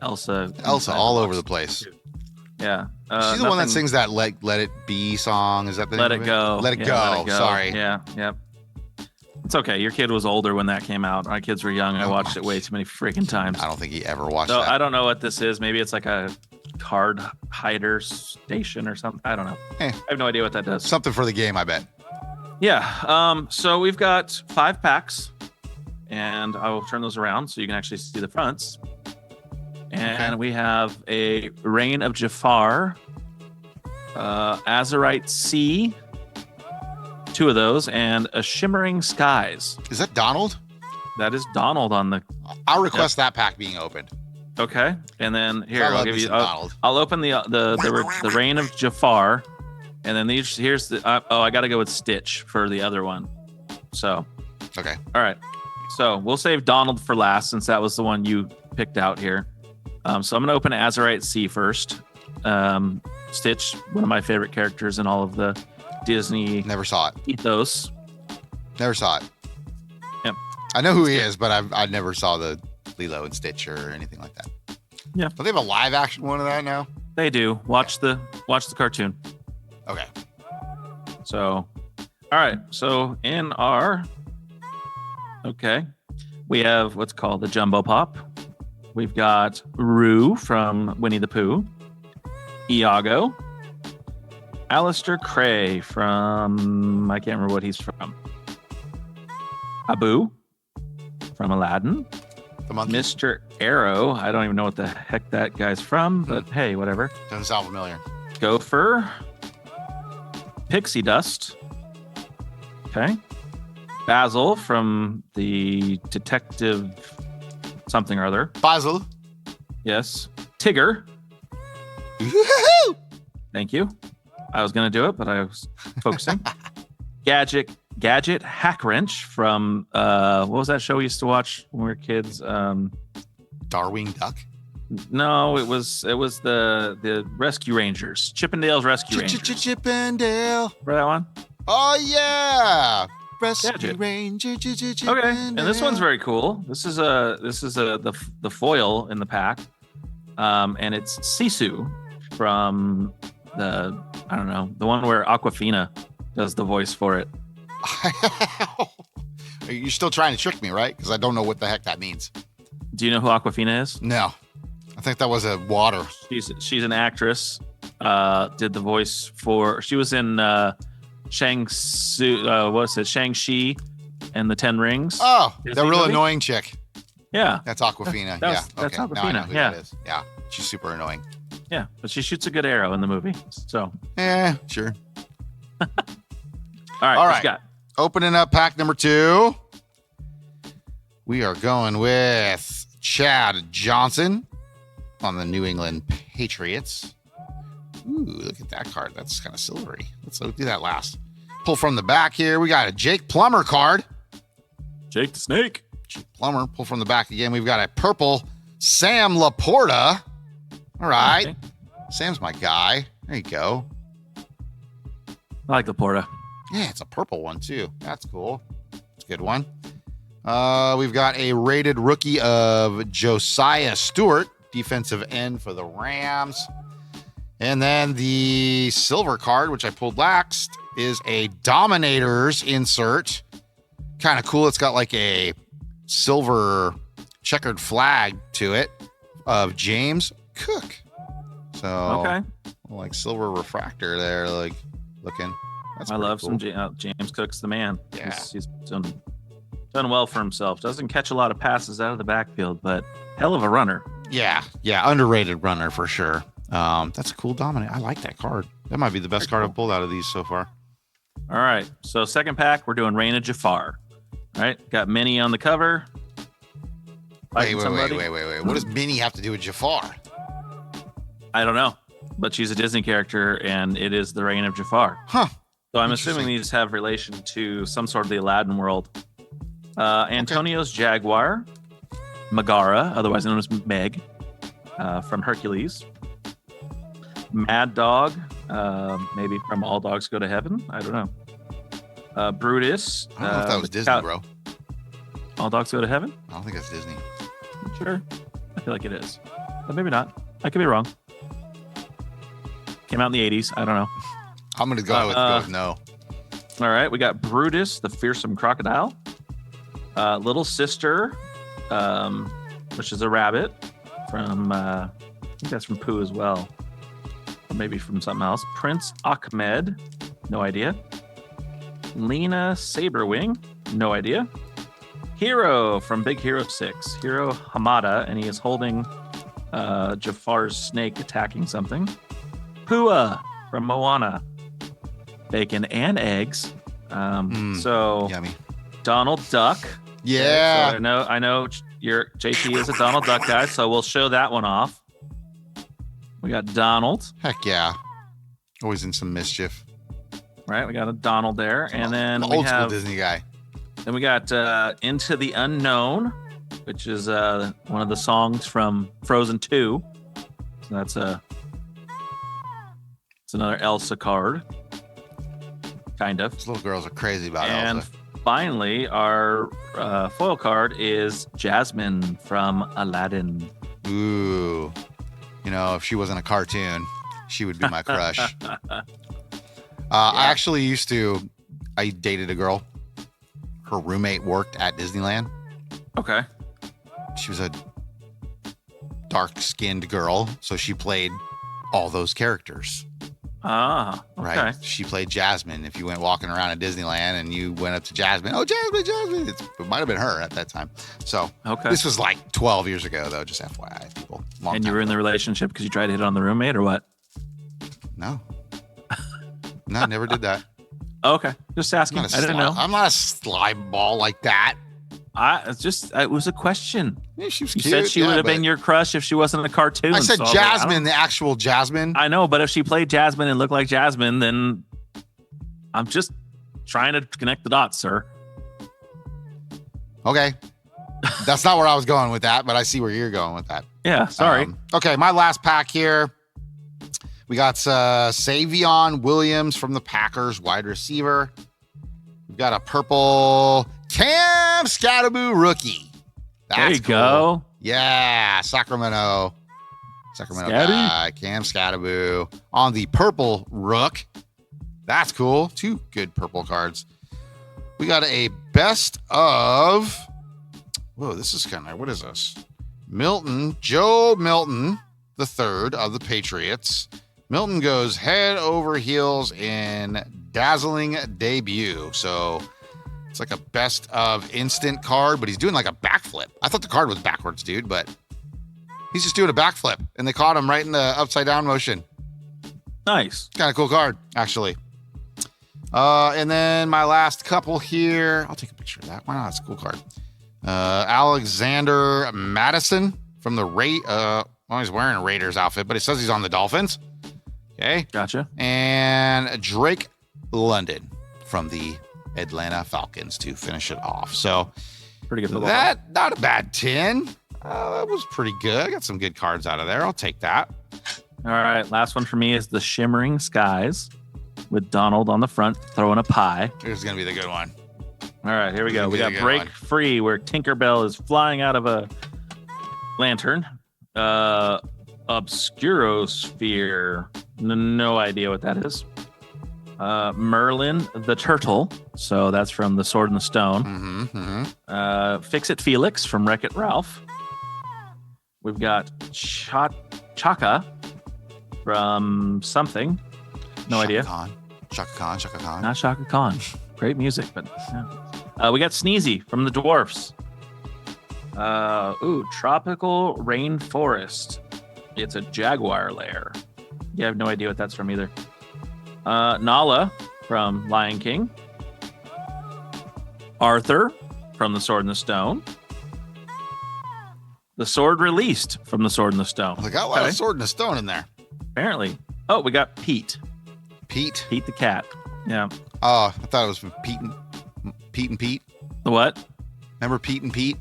Elsa all over the place. Yeah. She's the one that sings that Let It Be song. Is that the name Let of It Go. Let It Go. Sorry. Yeah. Yep. It's okay. Your kid was older when that came out. My kids were young. I watched it way too many freaking times. I don't think he ever watched that. I don't know what this is. Maybe it's like a card hider station or something. I don't know. I have no idea what that does. Something for the game, I bet. Yeah. So we've got 5 packs, and I will turn those around so you can actually see the fronts. And we have a Reign of Jafar, Azurite Sea, 2 of those, and a Shimmering Skies. Is that Donald? That is Donald on the. I'll request that pack being opened. Okay, and then here I'll give you. Donald. I'll open the Reign of Jafar, and then here's the. I got to go with Stitch for the other one. So. Okay. All right. So we'll save Donald for last since that was the one you picked out here. So I'm going to open Azurite Sea first. Stitch, one of my favorite characters in all of the Disney. Never saw it. Ethos. Never saw it. Yep. I know who he is, but I never saw the Lilo and Stitch or anything like that. Yeah. Do they have a live action one of that now? They do. Watch the cartoon. Okay. So, all right. So in our we have what's called the Jumbo Pop. We've got Roo from Winnie the Pooh, Iago, Alistair Cray from, I can't remember what he's from, Abu from Aladdin, the monkey. Mr. Arrow, I don't even know what the heck that guy's from, but hey, whatever. Doesn't sound familiar. Gopher, Pixie Dust, okay, Basil from the Detective something or other. Basil. Yes. Tigger. Woo-hoo! Thank you. I was going to do it, but I was focusing. Gadget Hackwrench from what was that show we used to watch when we were kids? Darkwing Duck. No, it was the Rescue Rangers. Chippendale's Rescue Rangers. Chippendale. Remember that one? Oh yeah. Rescue Gadget. Ranger. Okay, and this one's very cool. This is the foil in the pack, and it's Sisu from the one where Aquafina does the voice for it. You're still trying to trick me, right? Because I don't know what the heck that means. Do you know who Aquafina is? No, I think that was a water. She's an actress. Did the voice for? She was in Shang-Chi and the Ten Rings. Oh, the real annoying chick. Yeah, that's Aquafina. That's Aquafina. Now I know who that is. Yeah, she's super annoying. Yeah, but she shoots a good arrow in the movie. So yeah, sure. All right. What you got? Opening up pack number 2. We are going with Chad Johnson on the New England Patriots. Ooh, look at that card. That's kind of silvery. Let's do that last. Pull from the back here. We got a Jake Plummer card. Jake the Snake. Jake Plummer. Pull from the back again. We've got a purple Sam Laporta. All right. Okay. Sam's my guy. There you go. I like Laporta. Yeah, it's a purple one too. That's cool. It's a good one. We've got a rated rookie of Josiah Stewart, defensive end for the Rams. And then the silver card, which I pulled last, is a Dominators insert. Kind of cool. It's got like a silver checkered flag to it of James Cook. So, Okay. like silver refractor there, like looking. That's I love cool. some James Cook's the man. Yeah. He's done well for himself. Doesn't catch a lot of passes out of the backfield, but hell of a runner. Yeah, underrated runner for sure. That's a cool dominant. I like that card. That might be the best card I've pulled out of these so far. All right. So second pack, we're doing Reign of Jafar. All right. Got Minnie on the cover. Wait. What does Minnie have to do with Jafar? I don't know, but she's a Disney character, and it is the Reign of Jafar. Huh. So I'm assuming these have relation to some sort of the Aladdin world. Antonio's Jaguar, Megara, otherwise known as Meg, from Hercules. Mad Dog, maybe from All Dogs Go to Heaven. I don't know. Brutus. I don't know if that was Disney, bro. All Dogs Go to Heaven? I don't think that's Disney. Sure. I feel like it is. But maybe not. I could be wrong. Came out in the 80s. I don't know. I'm going to go with no. All right. We got Brutus, the fearsome crocodile. Little Sister, which is a rabbit from, I think that's from Pooh as well. Or maybe from something else. Prince Ahmed, no idea. Lena Saberwing, no idea. Hero from Big Hero 6, Hero Hamada, and he is holding Jafar's snake attacking something. Pua from Moana, bacon and eggs. So yummy. Donald Duck. Yeah. Okay, so I know your JT is a Donald Duck guy, so we'll show that one off. We got Donald. Heck yeah. Always in some mischief. Right, we got a Donald there, and then I'm we old have school Disney guy. then we got Into the Unknown, which is one of the songs from Frozen 2. So that's it's another Elsa card, kind of. These little girls are crazy about And Elsa. finally, our foil card is Jasmine from Aladdin. Ooh. You know, if she wasn't a cartoon, she would be my crush. I actually I dated a girl. Her roommate worked at Disneyland. Okay. She was a dark-skinned girl, so she played all those characters. Ah, okay. Right? She played Jasmine. If you went walking around at Disneyland and you went up to Jasmine, oh, Jasmine. It might have been her at that time. So this was like 12 years ago, though, just FYI, people. And you were in the relationship because you tried to hit on the roommate or what? No. No, never did that. Okay. Just asking. I didn't know. I'm not a slime ball like that. It was a question. Yeah, she was You cute. said she would have been your crush if she wasn't a cartoon. I said so Jasmine, the actual Jasmine. I know, but if she played Jasmine and looked like Jasmine, then I'm just trying to connect the dots, sir. Okay. That's not where I was going with that, but I see where you're going with that. Yeah, sorry. Okay, my last pack here. We got Savion Williams from the Packers, wide receiver. We've got a purple Cam Scatterboo rookie. There you go. Yeah, Sacramento Scatty. guy, Cam Scatterboo on the purple rook. That's cool. Two good purple cards. We got a best of. Whoa, this is kind of, what is this? Joe Milton, the third of the Patriots. Milton goes head over heels in dazzling debut. So it's like a best of instant card, but he's doing like a backflip. I thought the card was backwards, dude, but he's just doing a backflip, and they caught him right in the upside down motion. Nice. Kind of cool card, actually. And then my last couple here. I'll take a picture of that. Why not? It's a cool card. Alexander Madison from the he's wearing a Raiders outfit, but it says he's on the Dolphins. Okay. Gotcha. And Drake London from the Atlanta Falcons to finish it off. So Pretty good football. that, not a bad 10. That was pretty good. I got some good cards out of there. I'll take that. All right. Last one for me is the Shimmering Skies with Donald on the front throwing a pie. Here's going to be the good one. All right. Here we go. We got Good Break one. Free where Tinkerbell is flying out of a lantern. Obscurosphere. No idea what that is. Merlin the Turtle. So that's from The Sword and the Stone. Fix-It Felix from Wreck-It Ralph. We've got Chaka from something. No idea. Shaka Khan. Not Shaka Khan. Great music, but yeah. We got Sneezy from the Dwarfs. Tropical Rainforest. It's a jaguar lair. Yeah, I have no idea what that's from either. Nala from Lion King. Arthur from The Sword and the Stone. The Sword Released from The Sword and the Stone. I got a lot of Sword and a Stone in there. Apparently. Oh, we got Pete. Pete the cat. Yeah. Oh, I thought it was from Pete and Pete. The what? Remember Pete and Pete?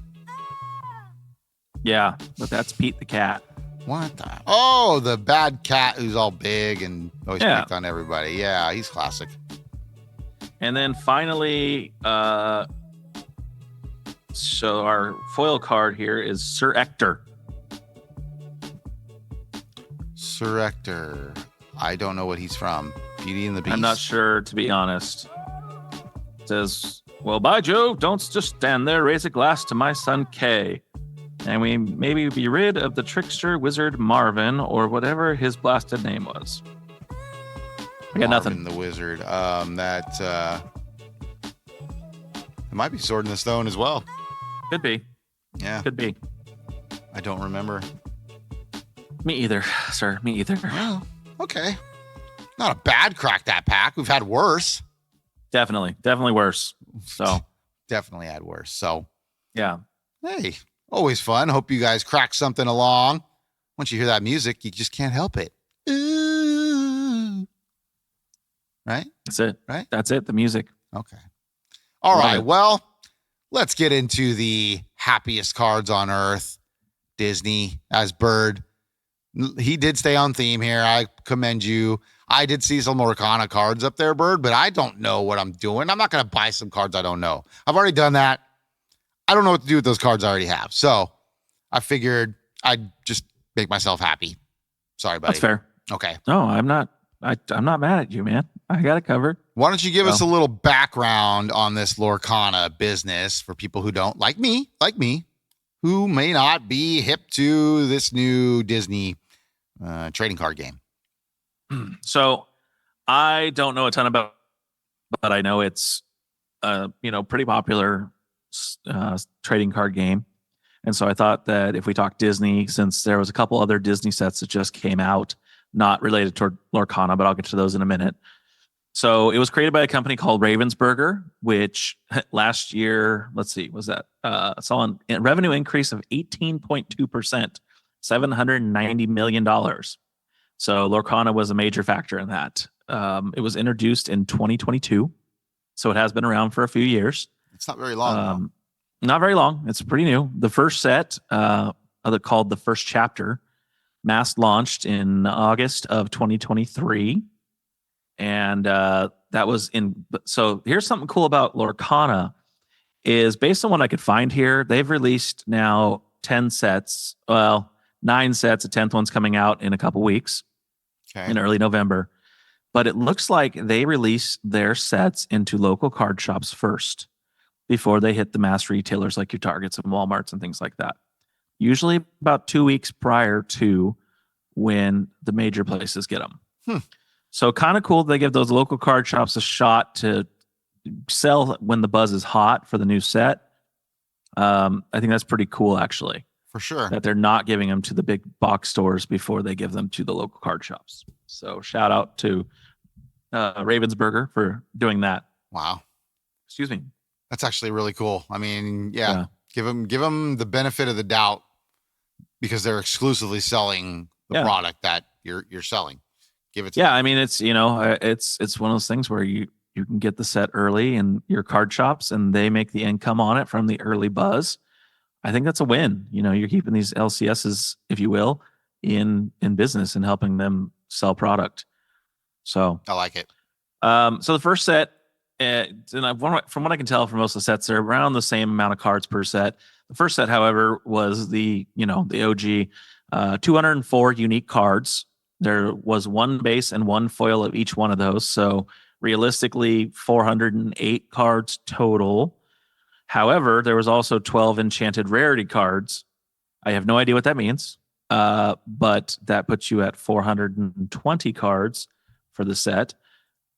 Yeah, but that's Pete the cat. What the? Oh, the bad cat who's all big and always picked on everybody. Yeah, he's classic. And then finally, so our foil card here is Sir Ector. Sir Ector. I don't know what he's from. Beauty and the Beast. I'm not sure, to be honest. It says, well, by Jove, don't just stand there. Raise a glass to my son Kay. And we maybe be rid of the trickster wizard Marvin or whatever his blasted name was. I got nothing. The wizard. It might be Sword in the Stone as well. Could be. Yeah. Could be. I don't remember. Me either, sir. Me either. Well, okay. Not a bad crack that pack. We've had worse. Definitely worse. So definitely had worse. So yeah. Hey, always fun. Hope you guys crack something along. Once you hear that music, you just can't help it. Ooh. Right? That's it. Right? That's it. The music. Okay. All Love right. it. Well, let's get into the happiest cards on earth. Disney as Bird. He did stay on theme here. I commend you. I did see some Lorcana cards up there, Bird, but I don't know what I'm doing. I'm not going to buy some cards I don't know. I've already done that. I don't know what to do with those cards I already have. So I figured I'd just make myself happy. Sorry, buddy. That's fair. Okay. No, I'm not mad at you, man. I got it covered. Why don't you give us a little background on this Lorcana business for people who don't like me, who may not be hip to this new Disney trading card game. So I don't know a ton about, but I know it's pretty popular trading card game. And so I thought that if we talk Disney, since there was a couple other Disney sets that just came out, not related to Lorcana, but I'll get to those in a minute. So it was created by a company called Ravensburger, which last year, let's see, was that saw a revenue increase of 18.2%, $790 million. So Lorcana was a major factor in that. It was introduced in 2022, so it has been around for a few years. It's not very long. Not very long. It's pretty new. The first set, called the First Chapter, mass launched in August of 2023. And that was in. So here's something cool about Lorcana is based on what I could find here. They've released now 10 sets. Well, 9 sets. A 10th one's coming out in a couple weeks in early November. But it looks like they release their sets into local card shops first before they hit the mass retailers like your Targets and Walmarts and things like that. Usually about 2 weeks prior to when the major places get them. So kind of cool. They give those local card shops a shot to sell when the buzz is hot for the new set. I think that's pretty cool, actually. For sure. That they're not giving them to the big box stores before they give them to the local card shops. So shout out to Ravensburger for doing that. Wow. Excuse me. That's actually really cool. I mean, yeah. Give them the benefit of the doubt because they're exclusively selling the product that you're selling. Give it to Yeah, them. I mean, it's it's one of those things where you can get the set early in your card shops, and they make the income on it from the early buzz. I think that's a win. You're keeping these LCSs, if you will, in business and helping them sell product. So I like it. So the first set, from what I can tell from most of the sets, they're around the same amount of cards per set. The first set, however, was the OG 204 unique cards. There was one base and one foil of each one of those. So realistically, 408 cards total. However, there was also 12 enchanted rarity cards. I have no idea what that means, but that puts you at 420 cards for the set.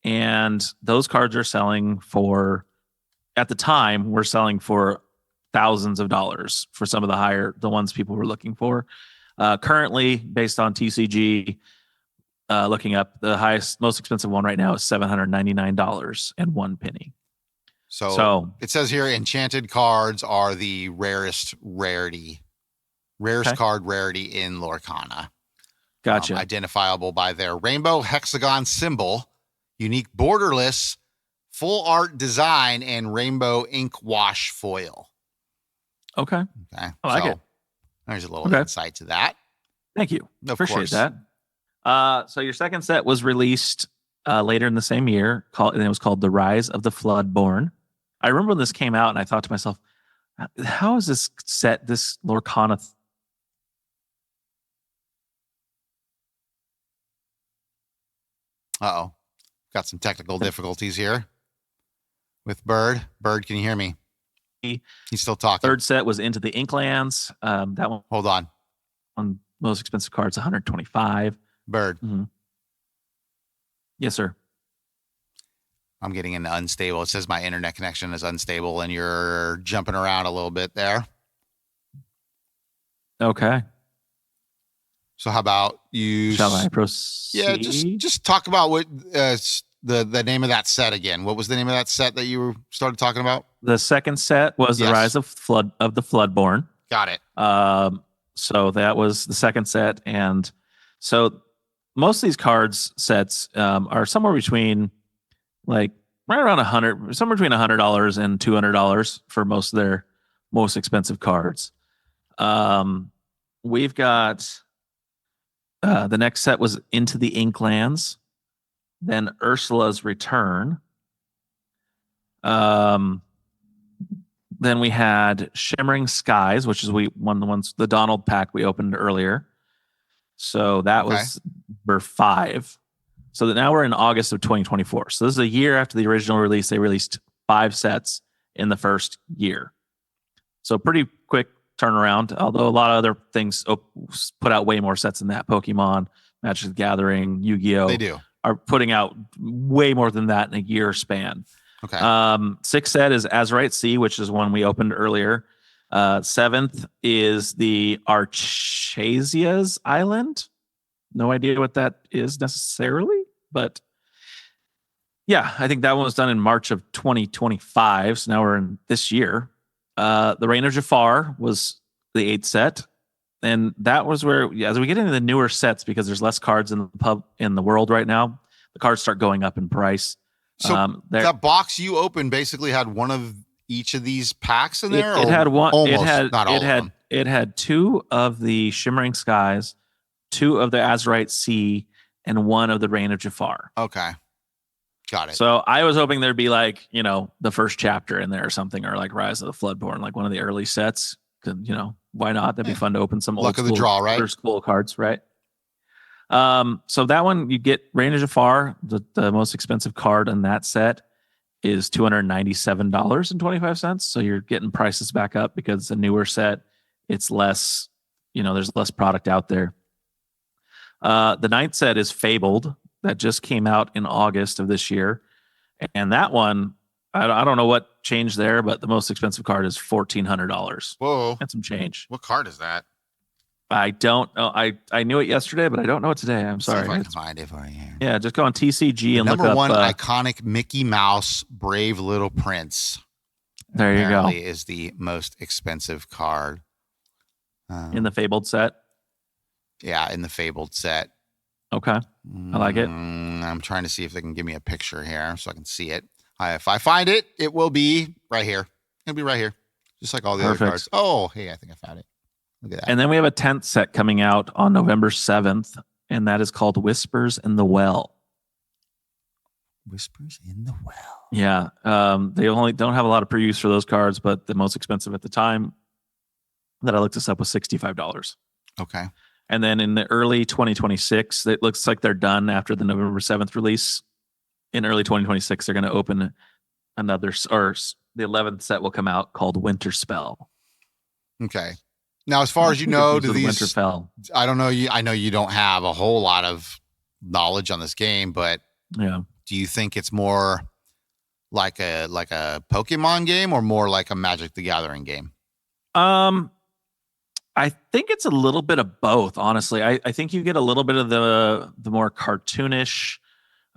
And those cards are selling for, at the time, we're selling for thousands of dollars for some of the ones people were looking for. Currently, based on TCG, looking up, the most expensive one right now is $799.01. So it says here, enchanted cards are the rarest card rarity in Lorcana. Gotcha. Identifiable by their rainbow hexagon symbol, unique borderless, full art design, and rainbow ink wash foil. Okay. I like it. There's a little insight to that. Thank you. Appreciate course. that. So your second set was released later in the same year, and it was called The Rise of the Floodborn. I remember when this came out, and I thought to myself, how is this set, this Lorcana Uh-oh. Got some technical difficulties here with Bird. Bird, can you hear me? He's still talking. Third set was Into the Inklands. That one. Hold on. On most expensive cards, 125. Bird. Mm-hmm. Yes, sir. I'm getting into unstable. It says my internet connection is unstable, and you're jumping around a little bit there. Okay. So how about you? Shall I proceed? Yeah, just talk about what the name of that set again. What was the name of that set that you started talking about? The second set was The Rise of the Floodborn. Got it. So that was the second set, and so most of these cards sets are somewhere between right around $100, somewhere between $100 and $200 for most of their most expensive cards. We've got the next set was Into the Inklands, then Ursula's Return. Then we had Shimmering Skies, which is one of the ones, the Donald pack we opened earlier. So that was number 5. So that now we're in August of 2024. So this is a year after the original release. They released 5 sets in the first year. So pretty quick turnaround, although a lot of other things put out way more sets than that. Pokemon, Magic the Gathering, Yu-Gi-Oh! They do. Are putting out way more than that in a year span. Okay. 6th set is Azurite Sea, which is one we opened earlier. 7th is the Archasia's Island. No idea what that is necessarily, but yeah, I think that one was done in March of 2025. So now we're in this year. The Reign of Jafar was the 8th set. And that was where, as we get into the newer sets, because there's less cards in the world right now, the cards start going up in price. So that box you opened basically had one of each of these packs in there? It had one. Almost, not all of them. It had 2 of the Shimmering Skies, 2 of the Azurite Sea, and 1 of the Reign of Jafar. Okay. Got it. So I was hoping there'd be the first chapter in there or something, or Rise of the Floodborn, like one of the early sets. Why not? That'd be fun to open some luck of the draw, right? Older school cards, right? So that one, you get Reign of Jafar, the most expensive card in that set is $297.25. So you're getting prices back up because it's a newer set. It's less, there's less product out there. The 9th set is Fabled, that just came out in August of this year. And that one, I don't know what changed there, but the most expensive card is $1,400. Whoa. That's some change. What card is that? I don't know. I knew it yesterday, but I don't know it today. I'm sorry. See if I can find it for you. Yeah, just go on TCG and look up. Number 1 iconic Mickey Mouse Brave Little Prince. There you go. Is the most expensive card in the Fabled set. Yeah, in the Fabled set. Okay. I like it. I'm trying to see if they can give me a picture here so I can see it. If I find it, it will be right here. It'll be right here, just like all the other cards. Oh, hey, I think I found it. Look at that. And then we have a 10th set coming out on November 7th, and that is called Whispers in the Well. Whispers in the Well. Yeah. They only don't have a lot of previews for those cards, but the most expensive at the time that I looked this up was $65. Okay. And then in the early 2026, it looks like they're done after the November 7th release. In early 2026, they're going to open another, or the 11th set will come out called Winter Spell. Okay. Now, as far as you know, do these? Winterfell. I don't know. I know you don't have a whole lot of knowledge on this game, but yeah, do you think it's more like a Pokemon game or more like a Magic the Gathering game? I think it's a little bit of both. Honestly, I think you get a little bit of the more cartoonish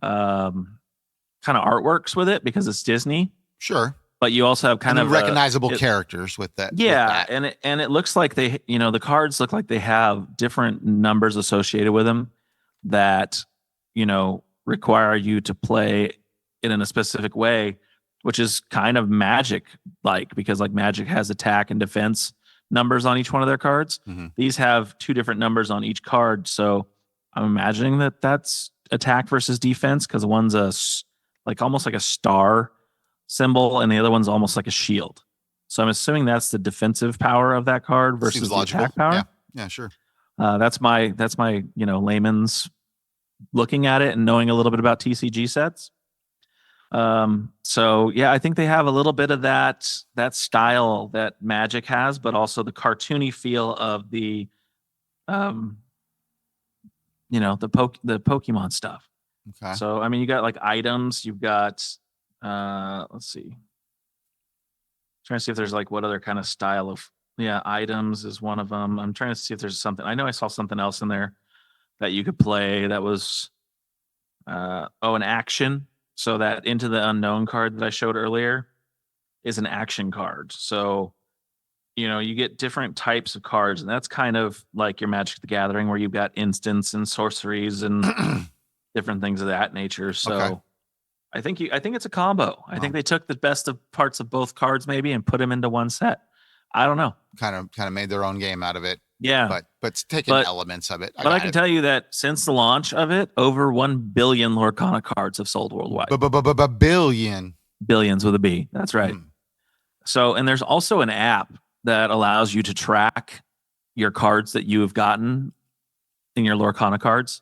kind of artworks with it because it's Disney. Sure. But you also have kind of recognizable characters with that. Yeah, with that. and it looks like they, the cards look like they have different numbers associated with them that, require you to play it in a specific way, which is kind of Magic like, because like Magic has attack and defense numbers on each one of their cards. Mm-hmm. These have 2 different numbers on each card, so I'm imagining that that's attack versus defense because one's almost like a star symbol and the other one's almost like a shield. So I'm assuming that's the defensive power of that card versus the attack power. Yeah, sure. That's my layman's looking at it and knowing a little bit about TCG sets. So yeah, I think they have a little bit of that style that Magic has, but also the cartoony feel of the the Pokemon stuff. Okay. So I mean, you got like items, you've got let's see. Trying to see if there's like what other kind of style of items is one of them. I'm trying to see if there's something. I know I saw something else in there that you could play that was an action. So that Into the Unknown card that I showed earlier is an action card. So, you get different types of cards, and that's kind of like your Magic the Gathering where you've got instants and sorceries and different things of that nature. So okay. I think it's a combo. I think they took the best of parts of both cards maybe and put them into one set. I don't know. Kind of made their own game out of it. Yeah. But taking elements of it. I can tell you that since the launch of it, over 1 billion Lorcana cards have sold worldwide. Billion. Billions with a B. That's right. So, and there's also an app that allows you to track your cards that you have gotten in your Lorcana cards.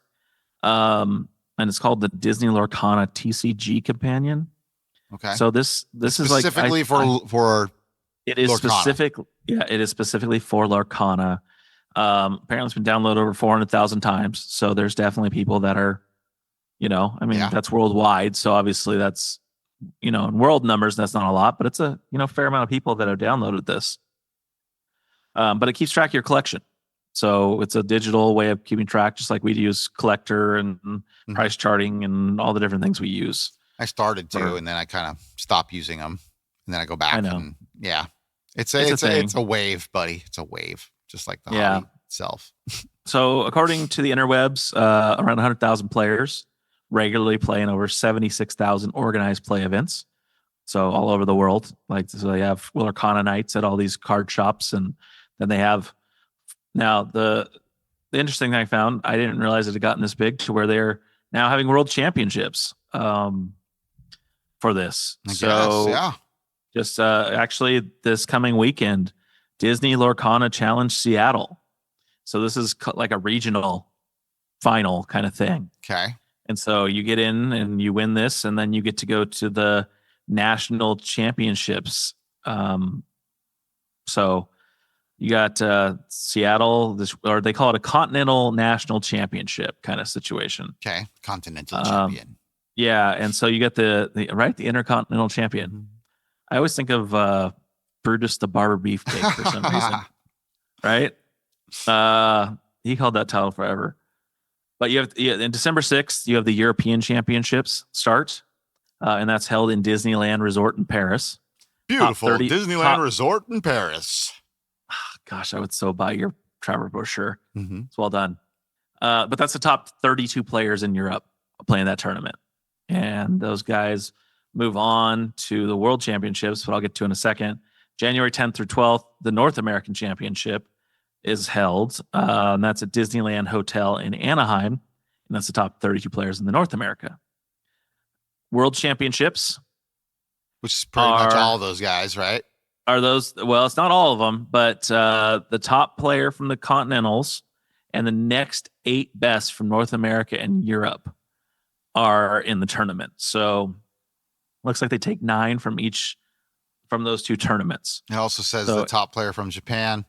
And it's called the Disney Lorcana TCG Companion. Okay. So this is specifically for it is Lorcana. It is specifically for Lorcana. Apparently it's been downloaded over 400,000 times. So there's definitely people that are, that's worldwide. So obviously that's, in world numbers, that's not a lot, but it's a, fair amount of people that have downloaded this. But it keeps track of your collection. So it's a digital way of keeping track, just like we use collector and price charting and all the different things we use. I started to, and then I kind of stopped using them, and then I go back. I know. And it's a wave, buddy. It's a wave, just like the hobby itself. So according to the interwebs, around 100,000 players regularly play in over 76,000 organized play events. So all over the world, so they have Lorcana nights at all these card shops, and then they have. Now, the interesting thing I found, I didn't realize it had gotten this big to where they're now having world championships for this. Just actually this coming weekend, Disney Lorcana Challenge Seattle. So this is like a regional final kind of thing. Okay. And so you get in and you win this, and then you get to go to the national championships. So you got Seattle, or they call it a Continental National Championship kind of situation. Okay, Continental Champion. Yeah, and so you get the Intercontinental Champion. Mm-hmm. I always think of Brutus the Barber Beefcake for some reason, right? He held that title forever. But you have in December 6th, you have the European Championships start, and that's held in Disneyland Resort in Paris. Beautiful Disneyland Resort in Paris. Gosh, I would so buy your travel brochure. Mm-hmm. It's well done. But that's the top 32 players in Europe playing that tournament. And those guys move on to the World Championships, but I'll get to in a second. January 10th through 12th, the North American Championship is held. And that's at Disneyland Hotel in Anaheim. And that's the top 32 players in the North America. World Championships. Which is pretty much all of those guys, right? Are those, well, it's not all of them, but the top player from the Continentals and the next 8 best from North America and Europe are in the tournament. So looks like they take 9 from those 2 tournaments. It also says the top player from Japan,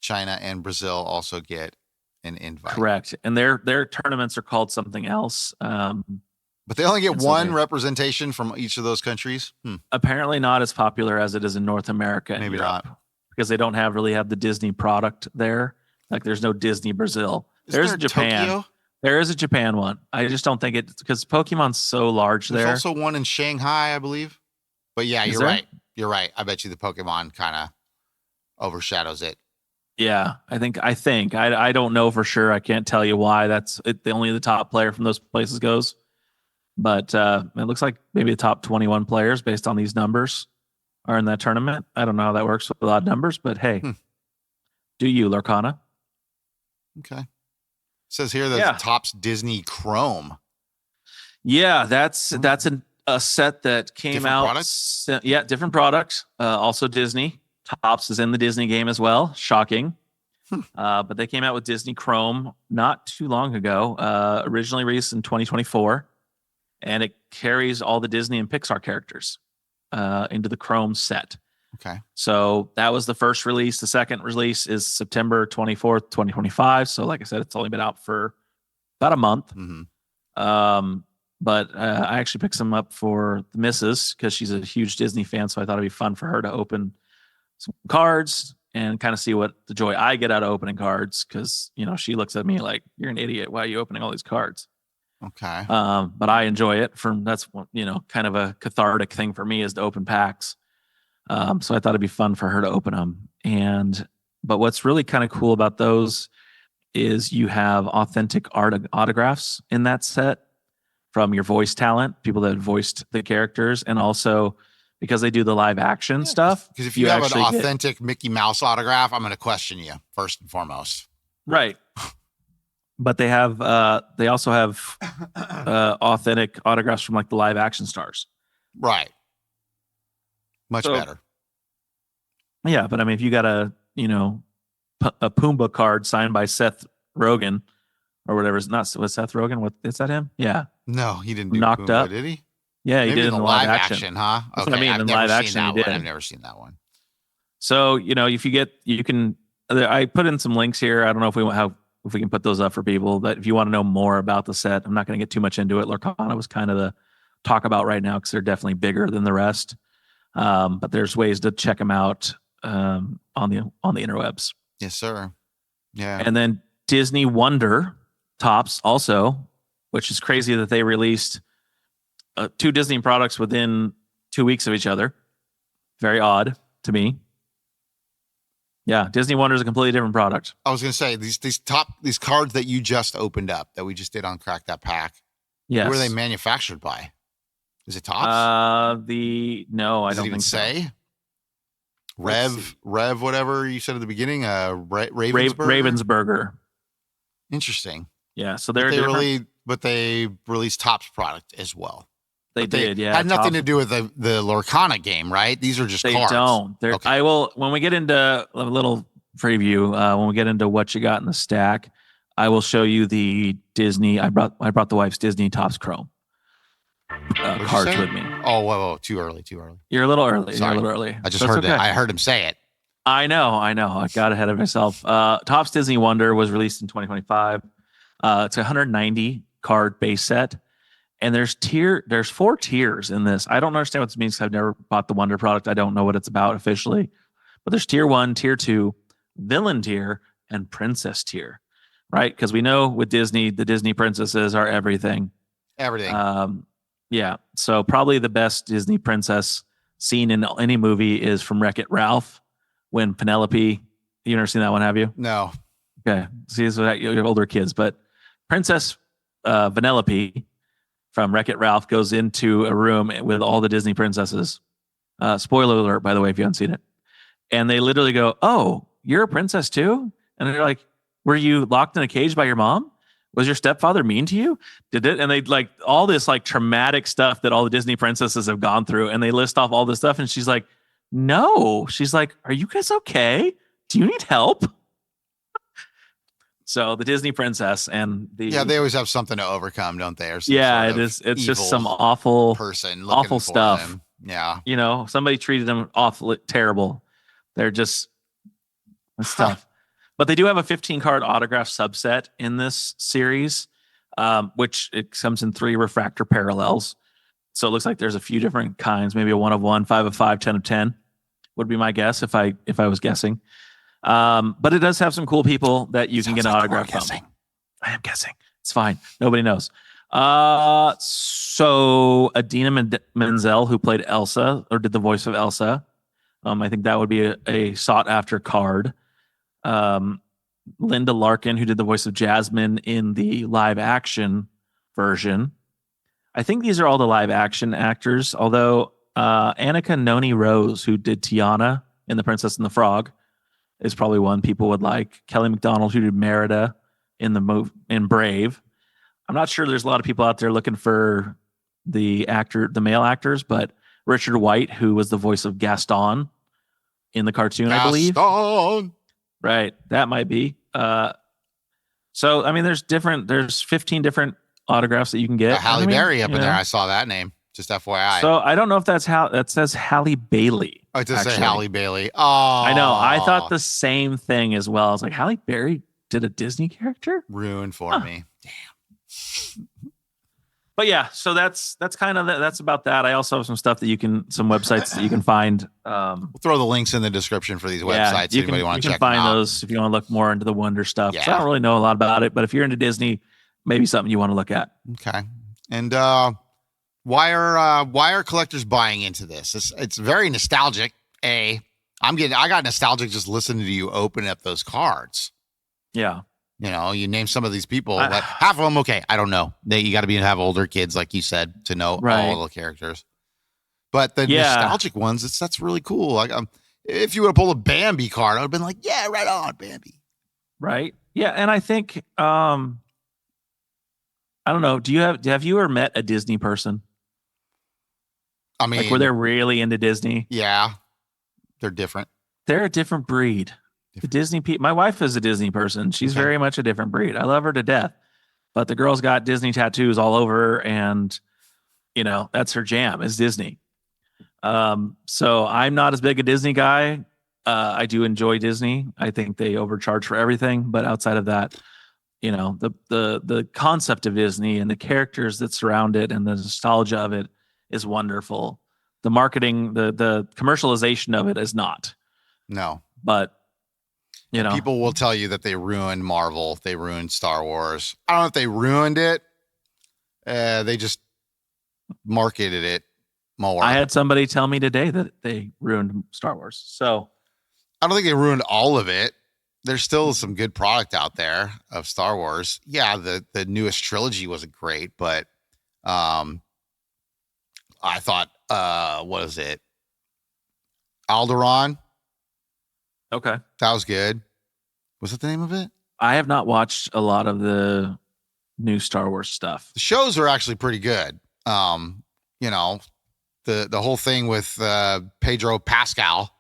China, and Brazil also get an invite. Correct. And their tournaments are called something else. But they only get one representation from each of those countries? Apparently not as popular as it is in North America and Maybe Europe, not. because they don't really have the Disney product there. Like there's no Disney Brazil. There's Japan. Tokyo? There is a Japan one. I just don't think it's because Pokemon's so large there. There's also one in Shanghai, I believe. But yeah, you're right. You're right. I bet you the Pokemon kind of overshadows it. Yeah, I think. I don't know for sure. I can't tell you why. That's it. Only the top player from those places goes. But it looks like maybe the top 21 players based on these numbers are in that tournament. I don't know how that works with a lot of numbers, but hey, do you, Lorcana? Okay. It says here that Topps Disney Chrome. Yeah, that's a set that came Different out. Products? Yeah, different product. Also Disney. Topps is in the Disney game as well. Shocking. But they came out with Disney Chrome not too long ago. Originally released in 2024. And it carries all the Disney and Pixar characters into the Chrome set. Okay. So that was the first release. The second release is September 24th, 2025. So like I said, it's only been out for about a month. Mm-hmm. But I actually picked some up for the missus because she's a huge Disney fan. So I thought it'd be fun for her to open some cards and kind of see what the joy I get out of opening cards. Because, she looks at me like, you're an idiot. Why are you opening all these cards? Okay. But I enjoy it. That's kind of a cathartic thing for me is to open packs. So I thought it'd be fun for her to open them. But what's really kind of cool about those is you have authentic autographs in that set from your voice talent, people that voiced the characters, and also because they do the live action stuff. Because if you have an authentic Mickey Mouse autograph, I'm going to question you first and foremost. Right. But they also have authentic autographs from like the live action stars. Right. Much better. Yeah, but I mean, if you got a Pumbaa card signed by Seth Rogen or whatever, was Seth Rogen? What is that him? Yeah. No, he didn't do Knocked Pumbaa, up. did he? Yeah, he Maybe did in the live action, huh? That's what I mean. In live action, he did. I've never seen that one. So I put in some links here. I don't know if we can put those up for people that if you want to know more about the set. I'm not going to get too much into it. Lorcana was kind of the talk about right now because they're definitely bigger than the rest. But there's ways to check them out on the interwebs. Yes, sir. Yeah. And then Disney Wonder Topps also, which is crazy that they released 2 Disney products within 2 weeks of each other. Very odd to me. Yeah, Disney Wonder is a completely different product. I was going to say these cards that you just opened up that we just did on Crack That Pack. Yes. Who are they manufactured by? Is it Topps? No, I don't think say. So. Rev, whatever you said at the beginning. Ravensburger. Ravensburger. Interesting. Yeah, so but they released Topps product as well. They did, yeah. Had nothing to do with the Lorcana game, right? These are just cards. They don't. Okay. I will, when we get into a little preview, when we get into what you got in the stack, I will show you the Disney. I brought the wife's Disney Topps Chrome cards with me. Oh, whoa, too early. You're a little early. Sorry. You're a little early. I just heard that. I heard him say it. I know. I got ahead of myself. Topps Disney Wonder was released in 2025. It's a 190 card base set. And there's 4 tiers in this. I don't understand what this means because I've never bought the Wonder product. I don't know what it's about officially. But there's tier 1, tier 2, villain tier, and princess tier. Right? Because we know with Disney, the Disney princesses are everything. Everything. Yeah. So probably the best Disney princess seen in any movie is from Wreck-It Ralph when Penelope, you never seen that one, have you? No. Okay. See, so that you're older kids, but Princess Vanellope from Wreck-It Ralph goes into a room with all the Disney princesses. Spoiler alert, by the way, if you haven't seen it. And they literally go, "Oh, you're a princess too?" And they're like, "Were you locked in a cage by your mom? Was your stepfather mean to you? Did it?" And they like all this like traumatic stuff that all the Disney princesses have gone through. And they list off all this stuff. And she's like, "No." She's like, "Are you guys okay? Do you need help?" So the Disney princess and the they always have something to overcome, don't they? Or it is. It's just some awful person, awful stuff. Them. Yeah, somebody treated them awful, terrible. They're just stuff. But they do have a 15 card autograph subset in this series, which it comes in 3 refractor parallels. So it looks like there's a few different kinds, maybe a 1 of 1, 5 of 5, 10 of 10 would be my guess if I was guessing. But it does have some cool people that you can get an autograph from. I am guessing. It's fine. Nobody knows. So Idina Menzel, who played Elsa or did the voice of Elsa, I think that would be a sought after card. Linda Larkin, who did the voice of Jasmine in the live action version. I think these are all the live action actors, although Annika Noni Rose, who did Tiana in The Princess and the Frog, is probably one people would like. Kelly McDonald, who did Merida in Brave. I'm not sure there's a lot of people out there looking for the male actors, but Richard White, who was the voice of Gaston in the cartoon, I believe. Right. That might be. So, I mean, there's 15 different autographs that you can get. Halle Berry up in there. I saw that name. Just FYI. So I don't know if that says Halle Bailey. Oh, it does say Halle Bailey. Oh, I know. I thought the same thing as well. I was like, Halle Berry did a Disney character? Ruined for me. Damn. But yeah, so that's kind of that's about that. I also have some stuff that some websites that you can find. We'll throw the links in the description for these websites. You can find those if you want to look more into the Wonder stuff. Yeah. So I don't really know a lot about it, but if you're into Disney, maybe something you want to look at. Okay. And why are collectors buying into this? It's very nostalgic. I got nostalgic just listening to you open up those cards. Yeah. You name some of these people. Half of them, okay, I don't know. You got to have older kids, like you said, to know all the characters. But the nostalgic ones, that's really cool. Like, if you would have pulled a Bambi card, I would have been like, yeah, right on, Bambi. Right. Yeah, and I think I don't know. Have you ever met a Disney person? I mean, like, were they really into Disney? Yeah, they're different. They're a different breed. The Disney people. My wife is a Disney person. She's very much a different breed. I love her to death, but the girl's got Disney tattoos all over her, and that's her jam is Disney. So I'm not as big a Disney guy. I do enjoy Disney. I think they overcharge for everything, but outside of that, the concept of Disney and the characters that surround it and the nostalgia of it is wonderful. The marketing, the commercialization of it is not. No, but. People will tell you that they ruined Marvel. They ruined Star Wars. I don't know if they ruined it. They just marketed it more. I had somebody tell me today that they ruined Star Wars. So I don't think they ruined all of it. There's still some good product out there of Star Wars. Yeah, the newest trilogy wasn't great, but I thought, what is it? Alderaan. Okay. That was good. Was that the name of it? I have not watched a lot of the new Star Wars stuff. The shows are actually pretty good. The whole thing with Pedro Pascal.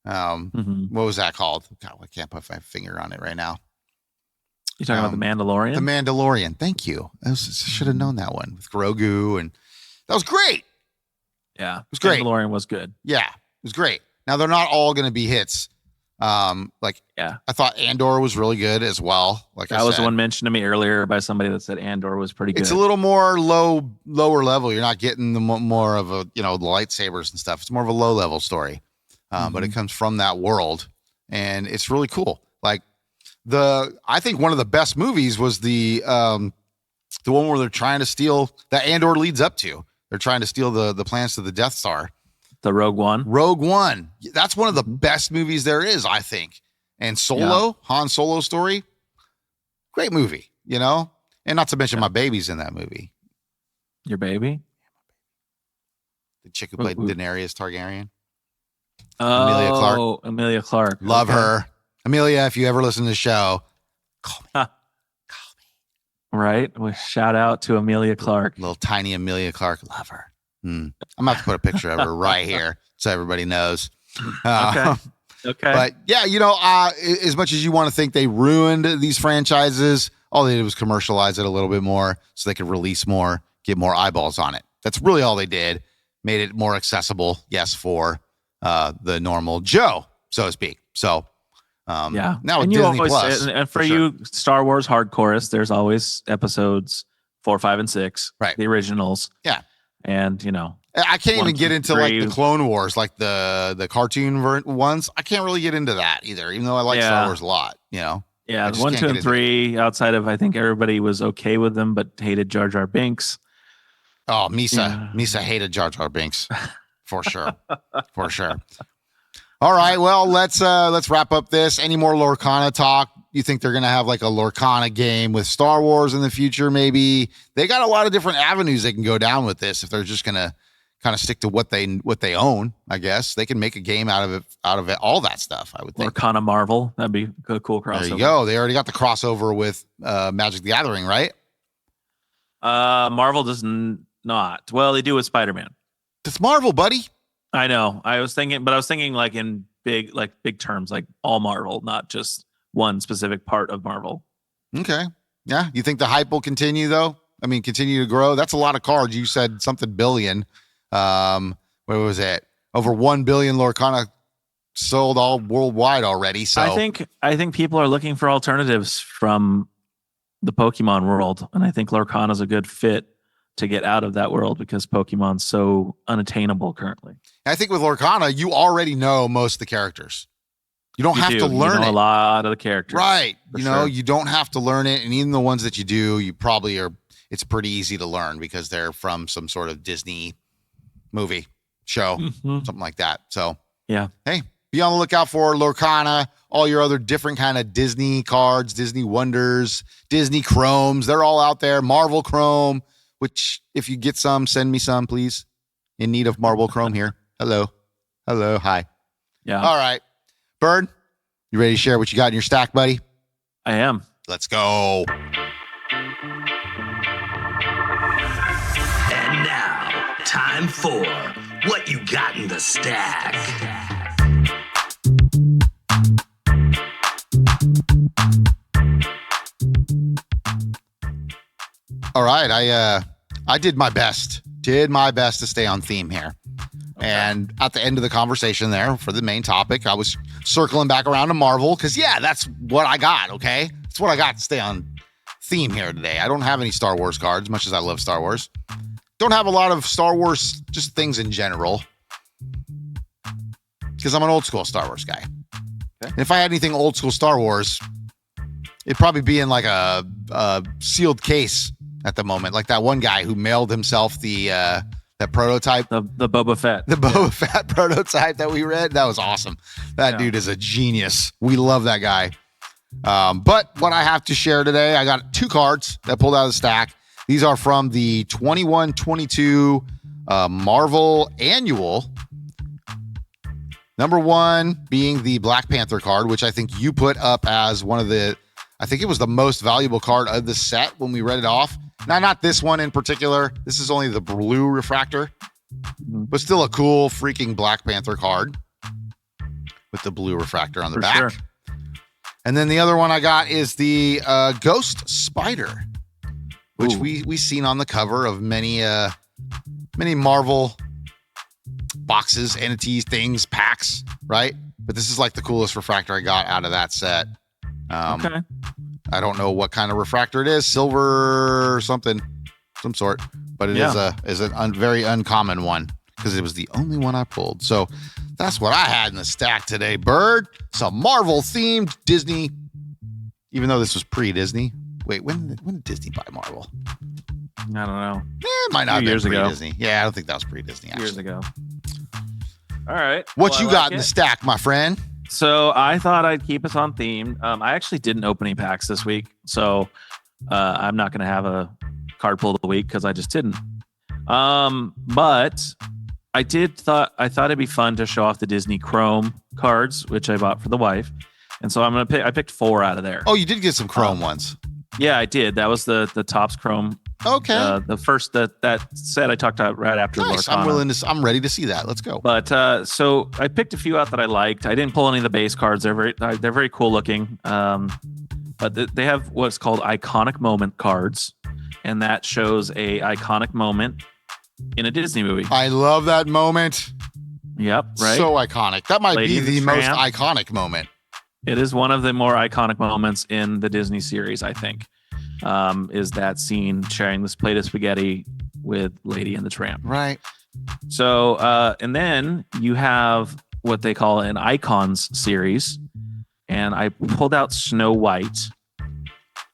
What was that called? God, I can't put my finger on it right now. You talking about The Mandalorian? The Mandalorian. Thank you. I should have known that one with Grogu, and that was great. Yeah, it was great. Mandalorian was good. Yeah, it was great. Now they're not all going to be hits. I thought Andor was really good as well. Like that was the one mentioned to me earlier by somebody that said Andor was pretty good. It's a little more lower level. You're not getting the more of the lightsabers and stuff. It's more of a low level story, but it comes from that world, and it's really cool. Like I think one of the best movies was the one where they're trying to steal that Andor leads up to. They're trying to steal the plans to the Death Star. The Rogue One. Rogue One. That's one of the best movies there is, I think. And Han Solo story, great movie, And And not to mention my baby's in that movie. Your baby? The chick who played Daenerys Targaryen. Oh, Emilia Clarke. Emilia Clarke. Love her. Amelia, if you ever listen to the show, call me. Call me. Right? Well, shout out to Emilia Clarke. Little tiny Emilia Clarke. Love her. I'm going to have to put a picture of her right here so everybody knows. Okay. But yeah, as much as you want to think they ruined these franchises, all they did was commercialize it a little bit more so they could release more, get more eyeballs on it. That's really all they did. Made it more accessible, yes, for the normal Joe, so to speak. So, now with and Disney Plus, and for you Star Wars hardcores, there's always episodes 4, 5, and 6, right? The originals, yeah. And I can't even get into 3. like the Clone Wars, like the cartoon ones. I can't really get into that either, even though I like Star Wars a lot. Yeah, 1, 2, and 3. Outside of, I think everybody was okay with them, but hated Jar Jar Binks. Oh, Misa hated Jar Jar Binks for sure, for sure. All right, well let's wrap up this. Any more Lorcana talk? You think they're gonna have like a Lorcana game with Star Wars in the future? Maybe they got a lot of different avenues they can go down with this. If they're just gonna kind of stick to what they own, I guess they can make a game out of it, all that stuff. I would think Lorcana Marvel, that'd be a cool crossover. There you go. They already got the crossover with Magic the Gathering, right? Marvel does not. Well, they do with Spider-Man. That's Marvel, buddy. I know. I was thinking like in big terms, like all Marvel, not just one specific part of Marvel. Okay. Yeah. You think the hype will continue though? I mean, continue to grow? That's a lot of cards. You said something billion. What was it? Over 1 billion Lorcana sold all worldwide already. So I think people are looking for alternatives from the Pokemon world. And I think Lorcana is a good fit to get out of that world because Pokemon's so unattainable currently. I think with Lorcana, you already know most of the characters. You don't have to learn it. A lot of the characters. Right. You don't have to learn it. And even the ones that you do, you probably it's pretty easy to learn because they're from some sort of Disney movie, show, something like that. So, yeah. Hey, be on the lookout for Lorcana, all your other different kind of Disney cards, Disney Wonders, Disney Chromes. They're all out there. Marvel Chrome, which if you get some, send me some, please. In need of Marvel Chrome here. Hello. Hi. Yeah. All right. Bird, you ready to share what you got in your stack, buddy? I am. Let's go. And now, time for What You Got in the Stack. All right, I did my best to stay on theme here. Okay. And at the end of the conversation there for the main topic, I was circling back around to Marvel because, yeah, that's what I got, okay? That's what I got to stay on theme here today. I don't have any Star Wars cards, much as I love Star Wars. Don't have a lot of Star Wars, just things in general, because I'm an old school Star Wars guy. Okay. And if I had anything old school Star Wars, it'd probably be in like a sealed case at the moment, like that one guy who mailed himself the that prototype, the Boba Fett, Fett prototype that we read. That was awesome. That dude is a genius. We love that guy. But what I have to share today, I got 2 cards that pulled out of the stack. These are from the 21-22 Marvel Annual. Number 1 being the Black Panther card, which I think you put up as one of the, I think it was the most valuable card of the set when we read it off. Now, not this one in particular. This is only the blue refractor, but still a cool freaking Black Panther card with the blue refractor on the back. Sure. And then the other one I got is the Ghost Spider, which we seen on the cover of many Marvel boxes, entities, things, packs, right? But this is like the coolest refractor I got out of that set. Okay. I don't know what kind of refractor it is, silver or something, some sort, but it is a very uncommon one because it was the only one I pulled. So that's what I had in the stack today, Bird. Some Marvel themed Disney, even though this was pre-Disney. Wait, when did Disney buy Marvel? I don't know. It might not have been pre-Disney. Yeah, I don't think that was pre-Disney. Actually. Years ago. All right. What you got in the stack, my friend? So I thought I'd keep us on theme. I actually didn't open any packs this week. So I'm not going to have a card pull of the week because I just didn't. But I thought it'd be fun to show off the Disney Chrome cards, which I bought for the wife. And so I picked 4 out of there. Oh, you did get some Chrome ones. Yeah, I did. That was the Topps Chrome. Okay. The first that set I talked about right after Nice. Lorcana. I'm ready to see that. Let's go. But so I picked a few out that I liked. I didn't pull any of the base cards. They're very cool looking. But they have what's called iconic moment cards, and that shows a iconic moment in a Disney movie. I love that moment. Yep, right. So iconic. That might Lady be and the the most Tramp. iconic moment. It is one of the more iconic moments in the Disney series, I think. Is that scene sharing this plate of spaghetti with Lady and the Tramp. Right. So, and then you have what they call an Icons series. And I pulled out Snow White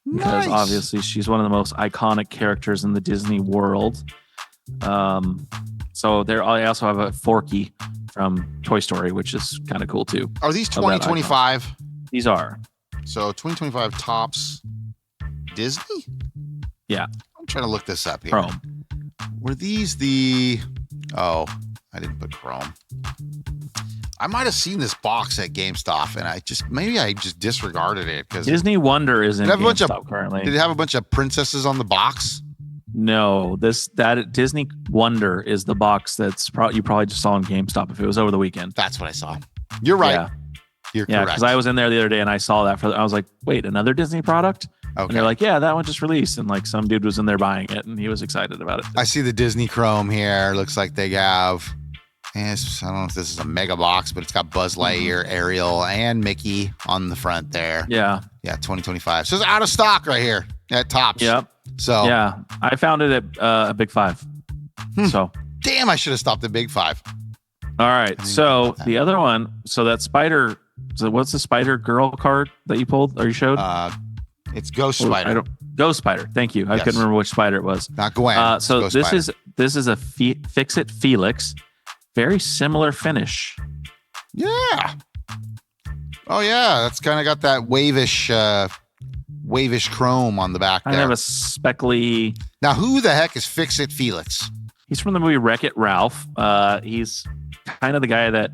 because obviously she's one of the most iconic characters in the Disney world. So there, I also have a Forky from Toy Story, which is kind of cool too. Are these 2025? These are. So 2025 Topps Disney? Yeah. I'm trying to look this up here. Chrome. Were these the... Oh, I didn't put Chrome. I might have seen this box at GameStop, and I just disregarded it because Disney Wonder is in GameStop currently. Did it have a bunch of princesses on the box? No, that Disney Wonder is the box that's you probably just saw in GameStop if it was over the weekend. That's what I saw. You're right. Yeah. You're correct. correct. Because I was in there the other day and I saw that. I was like, wait, another Disney product? Okay. And they're like, yeah, that one just released. And like some dude was in there buying it and he was excited about it. I see the Disney Chrome here. Looks like they have... I don't know if this is a mega box, but it's got Buzz Lightyear, Ariel, and Mickey on the front there. Yeah. Yeah, 2025. So it's out of stock right here at Topps. Yep. So yeah, I found it at a Big Five. So damn, I should have stopped at Big Five. All right. So the other one, so that Spider, so what's the Spider Girl card that you pulled or you showed? It's Ghost Spider. Ghost Spider. Thank you. I couldn't remember which spider it was. Not Gwen. So this is a Fix-It Felix. Very similar finish. Yeah. Oh yeah, that's kind of got that wavish chrome on the back there. I have a speckly. Now, who the heck is Fix-It Felix? He's from the movie Wreck-It Ralph. He's kind of the guy that.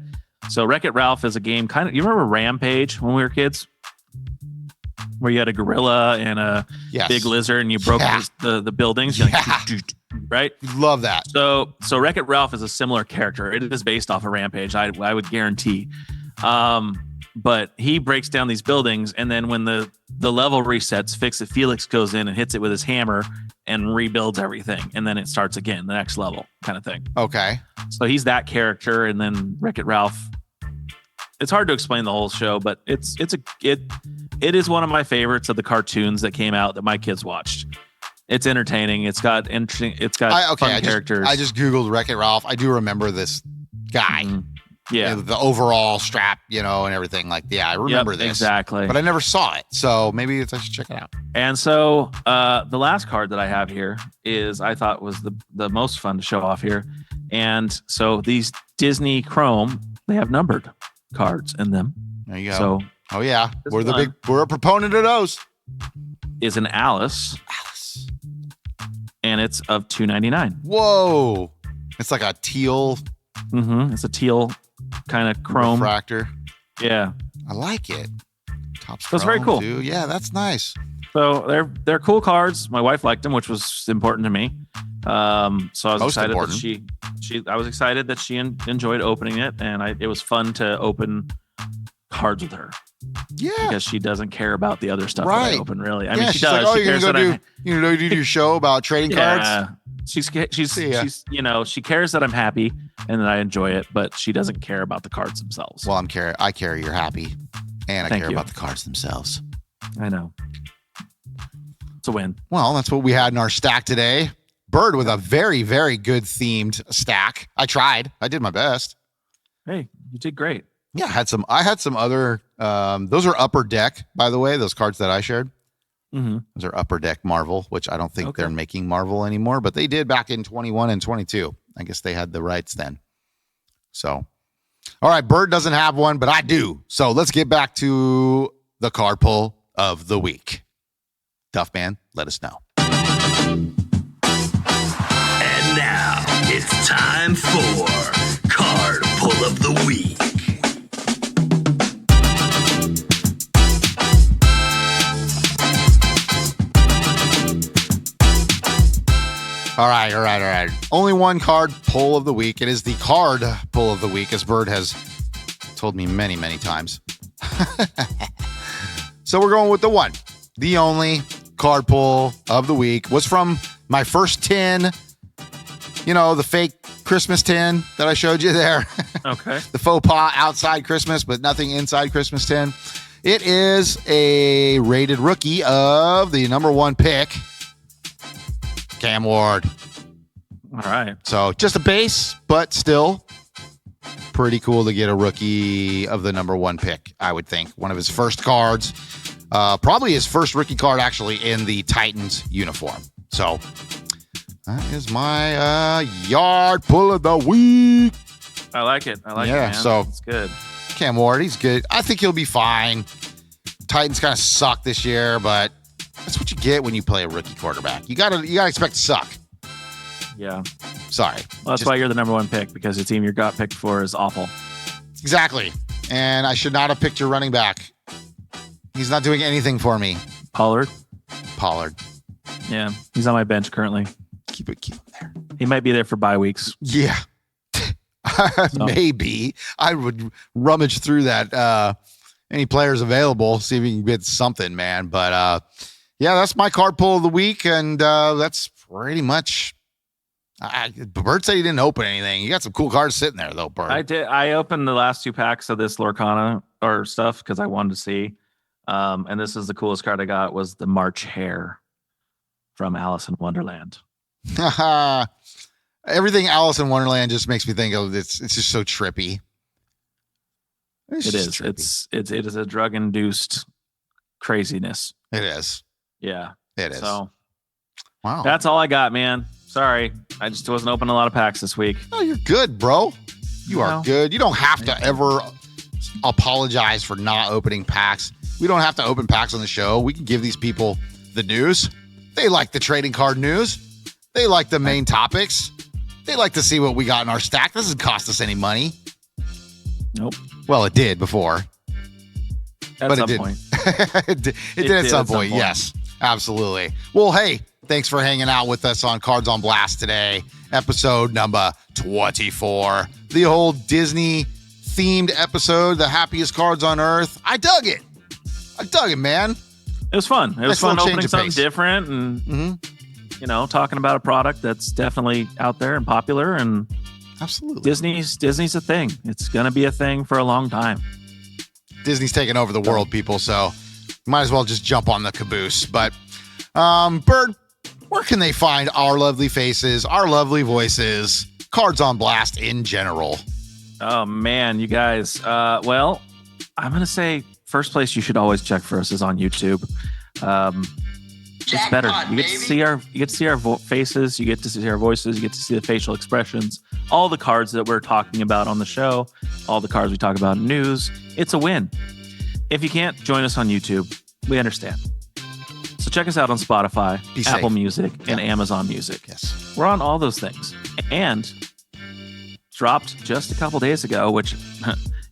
So Wreck-It Ralph is a game. You remember Rampage when we were kids, where you had a gorilla and a big lizard, and you broke the buildings. You're like, right? Love that. So Wreck-It Ralph is a similar character. It is based off of Rampage. I would guarantee. But he breaks down these buildings, and then when the level resets, Fix-It Felix goes in and hits it with his hammer and rebuilds everything, and then it starts again, the next level kind of thing. Okay. So he's that character, and then Wreck-It Ralph. It's hard to explain the whole show, but it is one of my favorites of the cartoons that came out that my kids watched. It's entertaining. It's got interesting. It's got fun characters. I just Googled Wreck-It Ralph. I do remember this guy. Yeah. The overall strap, and everything. Like, I remember this. Exactly. But I never saw it. So maybe I should check it out. And so the last card that I have here is I thought was the most fun to show off here. And so these Disney Chrome, they have numbered cards in them. There you go. So, oh yeah. We're a proponent of those. Is an Alice. And it's of $2.99. Whoa. It's like a teal. Mm-hmm. It's a teal kind of chrome refractor. Yeah. I like it. Topps That's very cool. Too. Yeah, that's nice. So they're cool cards. My wife liked them, which was important to me. So I was excited that she enjoyed opening it, and it was fun to open cards with her. Yeah, because she doesn't care about the other stuff that I open. Really, I mean, she does. Like, she cares that do your show about trading cards. She cares that I'm happy and that I enjoy it, but she doesn't care about the cards themselves. Well, I care you're happy, and I care about the cards themselves. I know. It's a win. Well, that's what we had in our stack today. Bird with a very, very good themed stack. I tried. I did my best. Hey, you did great. Yeah, I had some other. Those are Upper Deck, by the way. Those cards that I shared. Mm-hmm. Those are Upper Deck Marvel, which I don't think they're making Marvel anymore, but they did back in 21 and 22. I guess they had the rights then. So, all right, Bird doesn't have one, but I do. So let's get back to the card pull of the week. Tough man, let us know. And now it's time for Card Pull of the Week. All right. Only one card pull of the week. It is the card pull of the week, as Bird has told me many, many times. So we're going with the one. The only card pull of the week was from my first tin. You know, the fake Christmas tin that I showed you there. Okay. The faux pas outside Christmas, but nothing inside Christmas tin. It is a rated rookie of the number one pick, Cam Ward. All right. So just a base, but still pretty cool to get a rookie of the number one pick, I would think. One of his first cards. Probably his first rookie card actually in the Titans uniform. So that is my yard pull of the week. I like it. I like it, man. So it's good. Cam Ward, he's good. I think he'll be fine. Titans kind of suck this year, but that's what you get when you play a rookie quarterback. You gotta expect to suck. Yeah. Sorry. Well, that's why you're the number one pick, because the team you got picked for is awful. Exactly. And I should not have picked your running back. He's not doing anything for me. Pollard. Yeah. He's on my bench currently. Keep him there. He might be there for bye weeks. Yeah. Maybe. I would rummage through that. Any players available, see if you can get something, man. But yeah, that's my card pull of the week. And that's pretty much. Bird said he didn't open anything. You got some cool cards sitting there, though, Bird. I did. I opened the last 2 packs of this Lorcana or stuff because I wanted to see. And this is the coolest card I got was the March Hare from Alice in Wonderland. Everything Alice in Wonderland just makes me think of it's just so trippy. It is. It is a drug induced craziness. It is. Yeah. It is. So wow. That's all I got, man. Sorry. I just wasn't opening a lot of packs this week. Oh, you're good, bro. You are good. You don't have to ever apologize for not opening packs. We don't have to open packs on the show. We can give these people the news. They like the trading card news. They like the main topics. They like to see what we got in our stack. This doesn't cost us any money. Nope. Well, it did before. At some point. It did at some point. Yes, absolutely. Well, hey, thanks for hanging out with us on Cards on Blast today. Episode number 24. The whole Disney themed episode, the happiest cards on earth. I dug it, man. It was fun. It was fun opening something pace. different and, you know, talking about a product that's definitely out there and popular. And absolutely, Disney's a thing. It's going to be a thing for a long time. Disney's taking over the world, people. So might as well just jump on the caboose. But Bird, where can they find our lovely faces, our lovely voices, Cards on Blast in general? Oh, man, you guys. Well, I'm going to say first place you should always check for us is on YouTube. It's better. You get to see our faces. You get to see our voices. You get to see the facial expressions. All the cards that we're talking about on the show. All the cards we talk about in news. It's a win. If you can't join us on YouTube, we understand. So check us out on Spotify, Apple Music, and Amazon Music. Yes, we're on all those things. And dropped just a couple days ago, which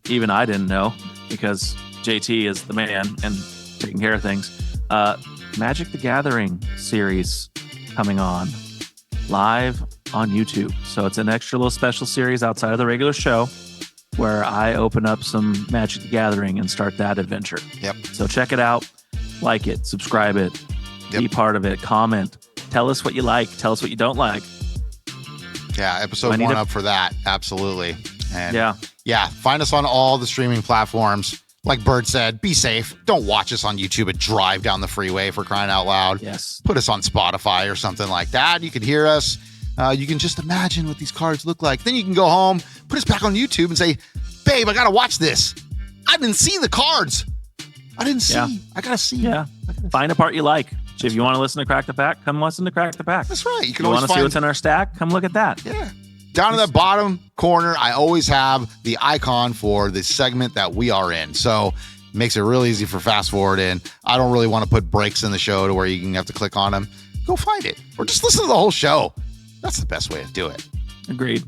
even I didn't know because JT is the man and taking care of things. Magic the Gathering series coming on live on YouTube. So it's an extra little special series outside of the regular show where I open up some Magic the Gathering and start that adventure. Yep. So check it out, like it, subscribe it, be part of it, comment, tell us what you like, tell us what you don't like. Yeah, episode 1 up for that. Absolutely. And yeah, find us on all the streaming platforms. Like Bird said, be safe. Don't watch us on YouTube and drive down the freeway, for crying out loud. Yes. Put us on Spotify or something like that. You can hear us. You can just imagine what these cards look like. Then you can go home, put us back on YouTube and say, babe, I got to watch this. I didn't see the cards. I didn't see. Yeah. I got to see. Yeah. Find a part you like. If you want to listen to Crack the Pack, come listen to Crack the Pack. That's right. You can always want to see what's in our stack? Come look at that. Yeah. Down in the bottom corner, I always have the icon for the segment that we are in. So Makes it real easy for fast forward in. I don't really want to put breaks in the show to where you can have to click on them. Go find it or just listen to the whole show. That's the best way to do it. Agreed.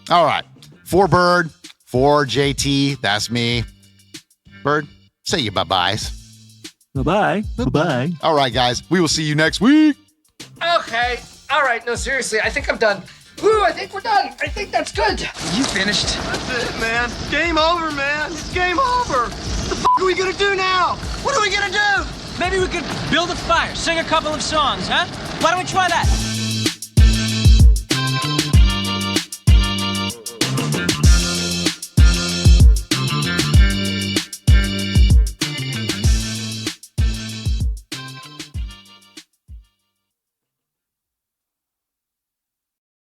All right. For Bird, for JT, that's me. Bird, say your bye-byes. Bye-bye. Bye-bye. All right, guys. We will see you next week. Okay. All right. No, seriously. I think I'm done. Woo, I think we're done. I think that's good. You finished? That's it, man. Game over, man. It's game over. What the f*** are we gonna do now? What are we gonna do? Maybe we could build a fire, sing a couple of songs, huh? Why don't we try that?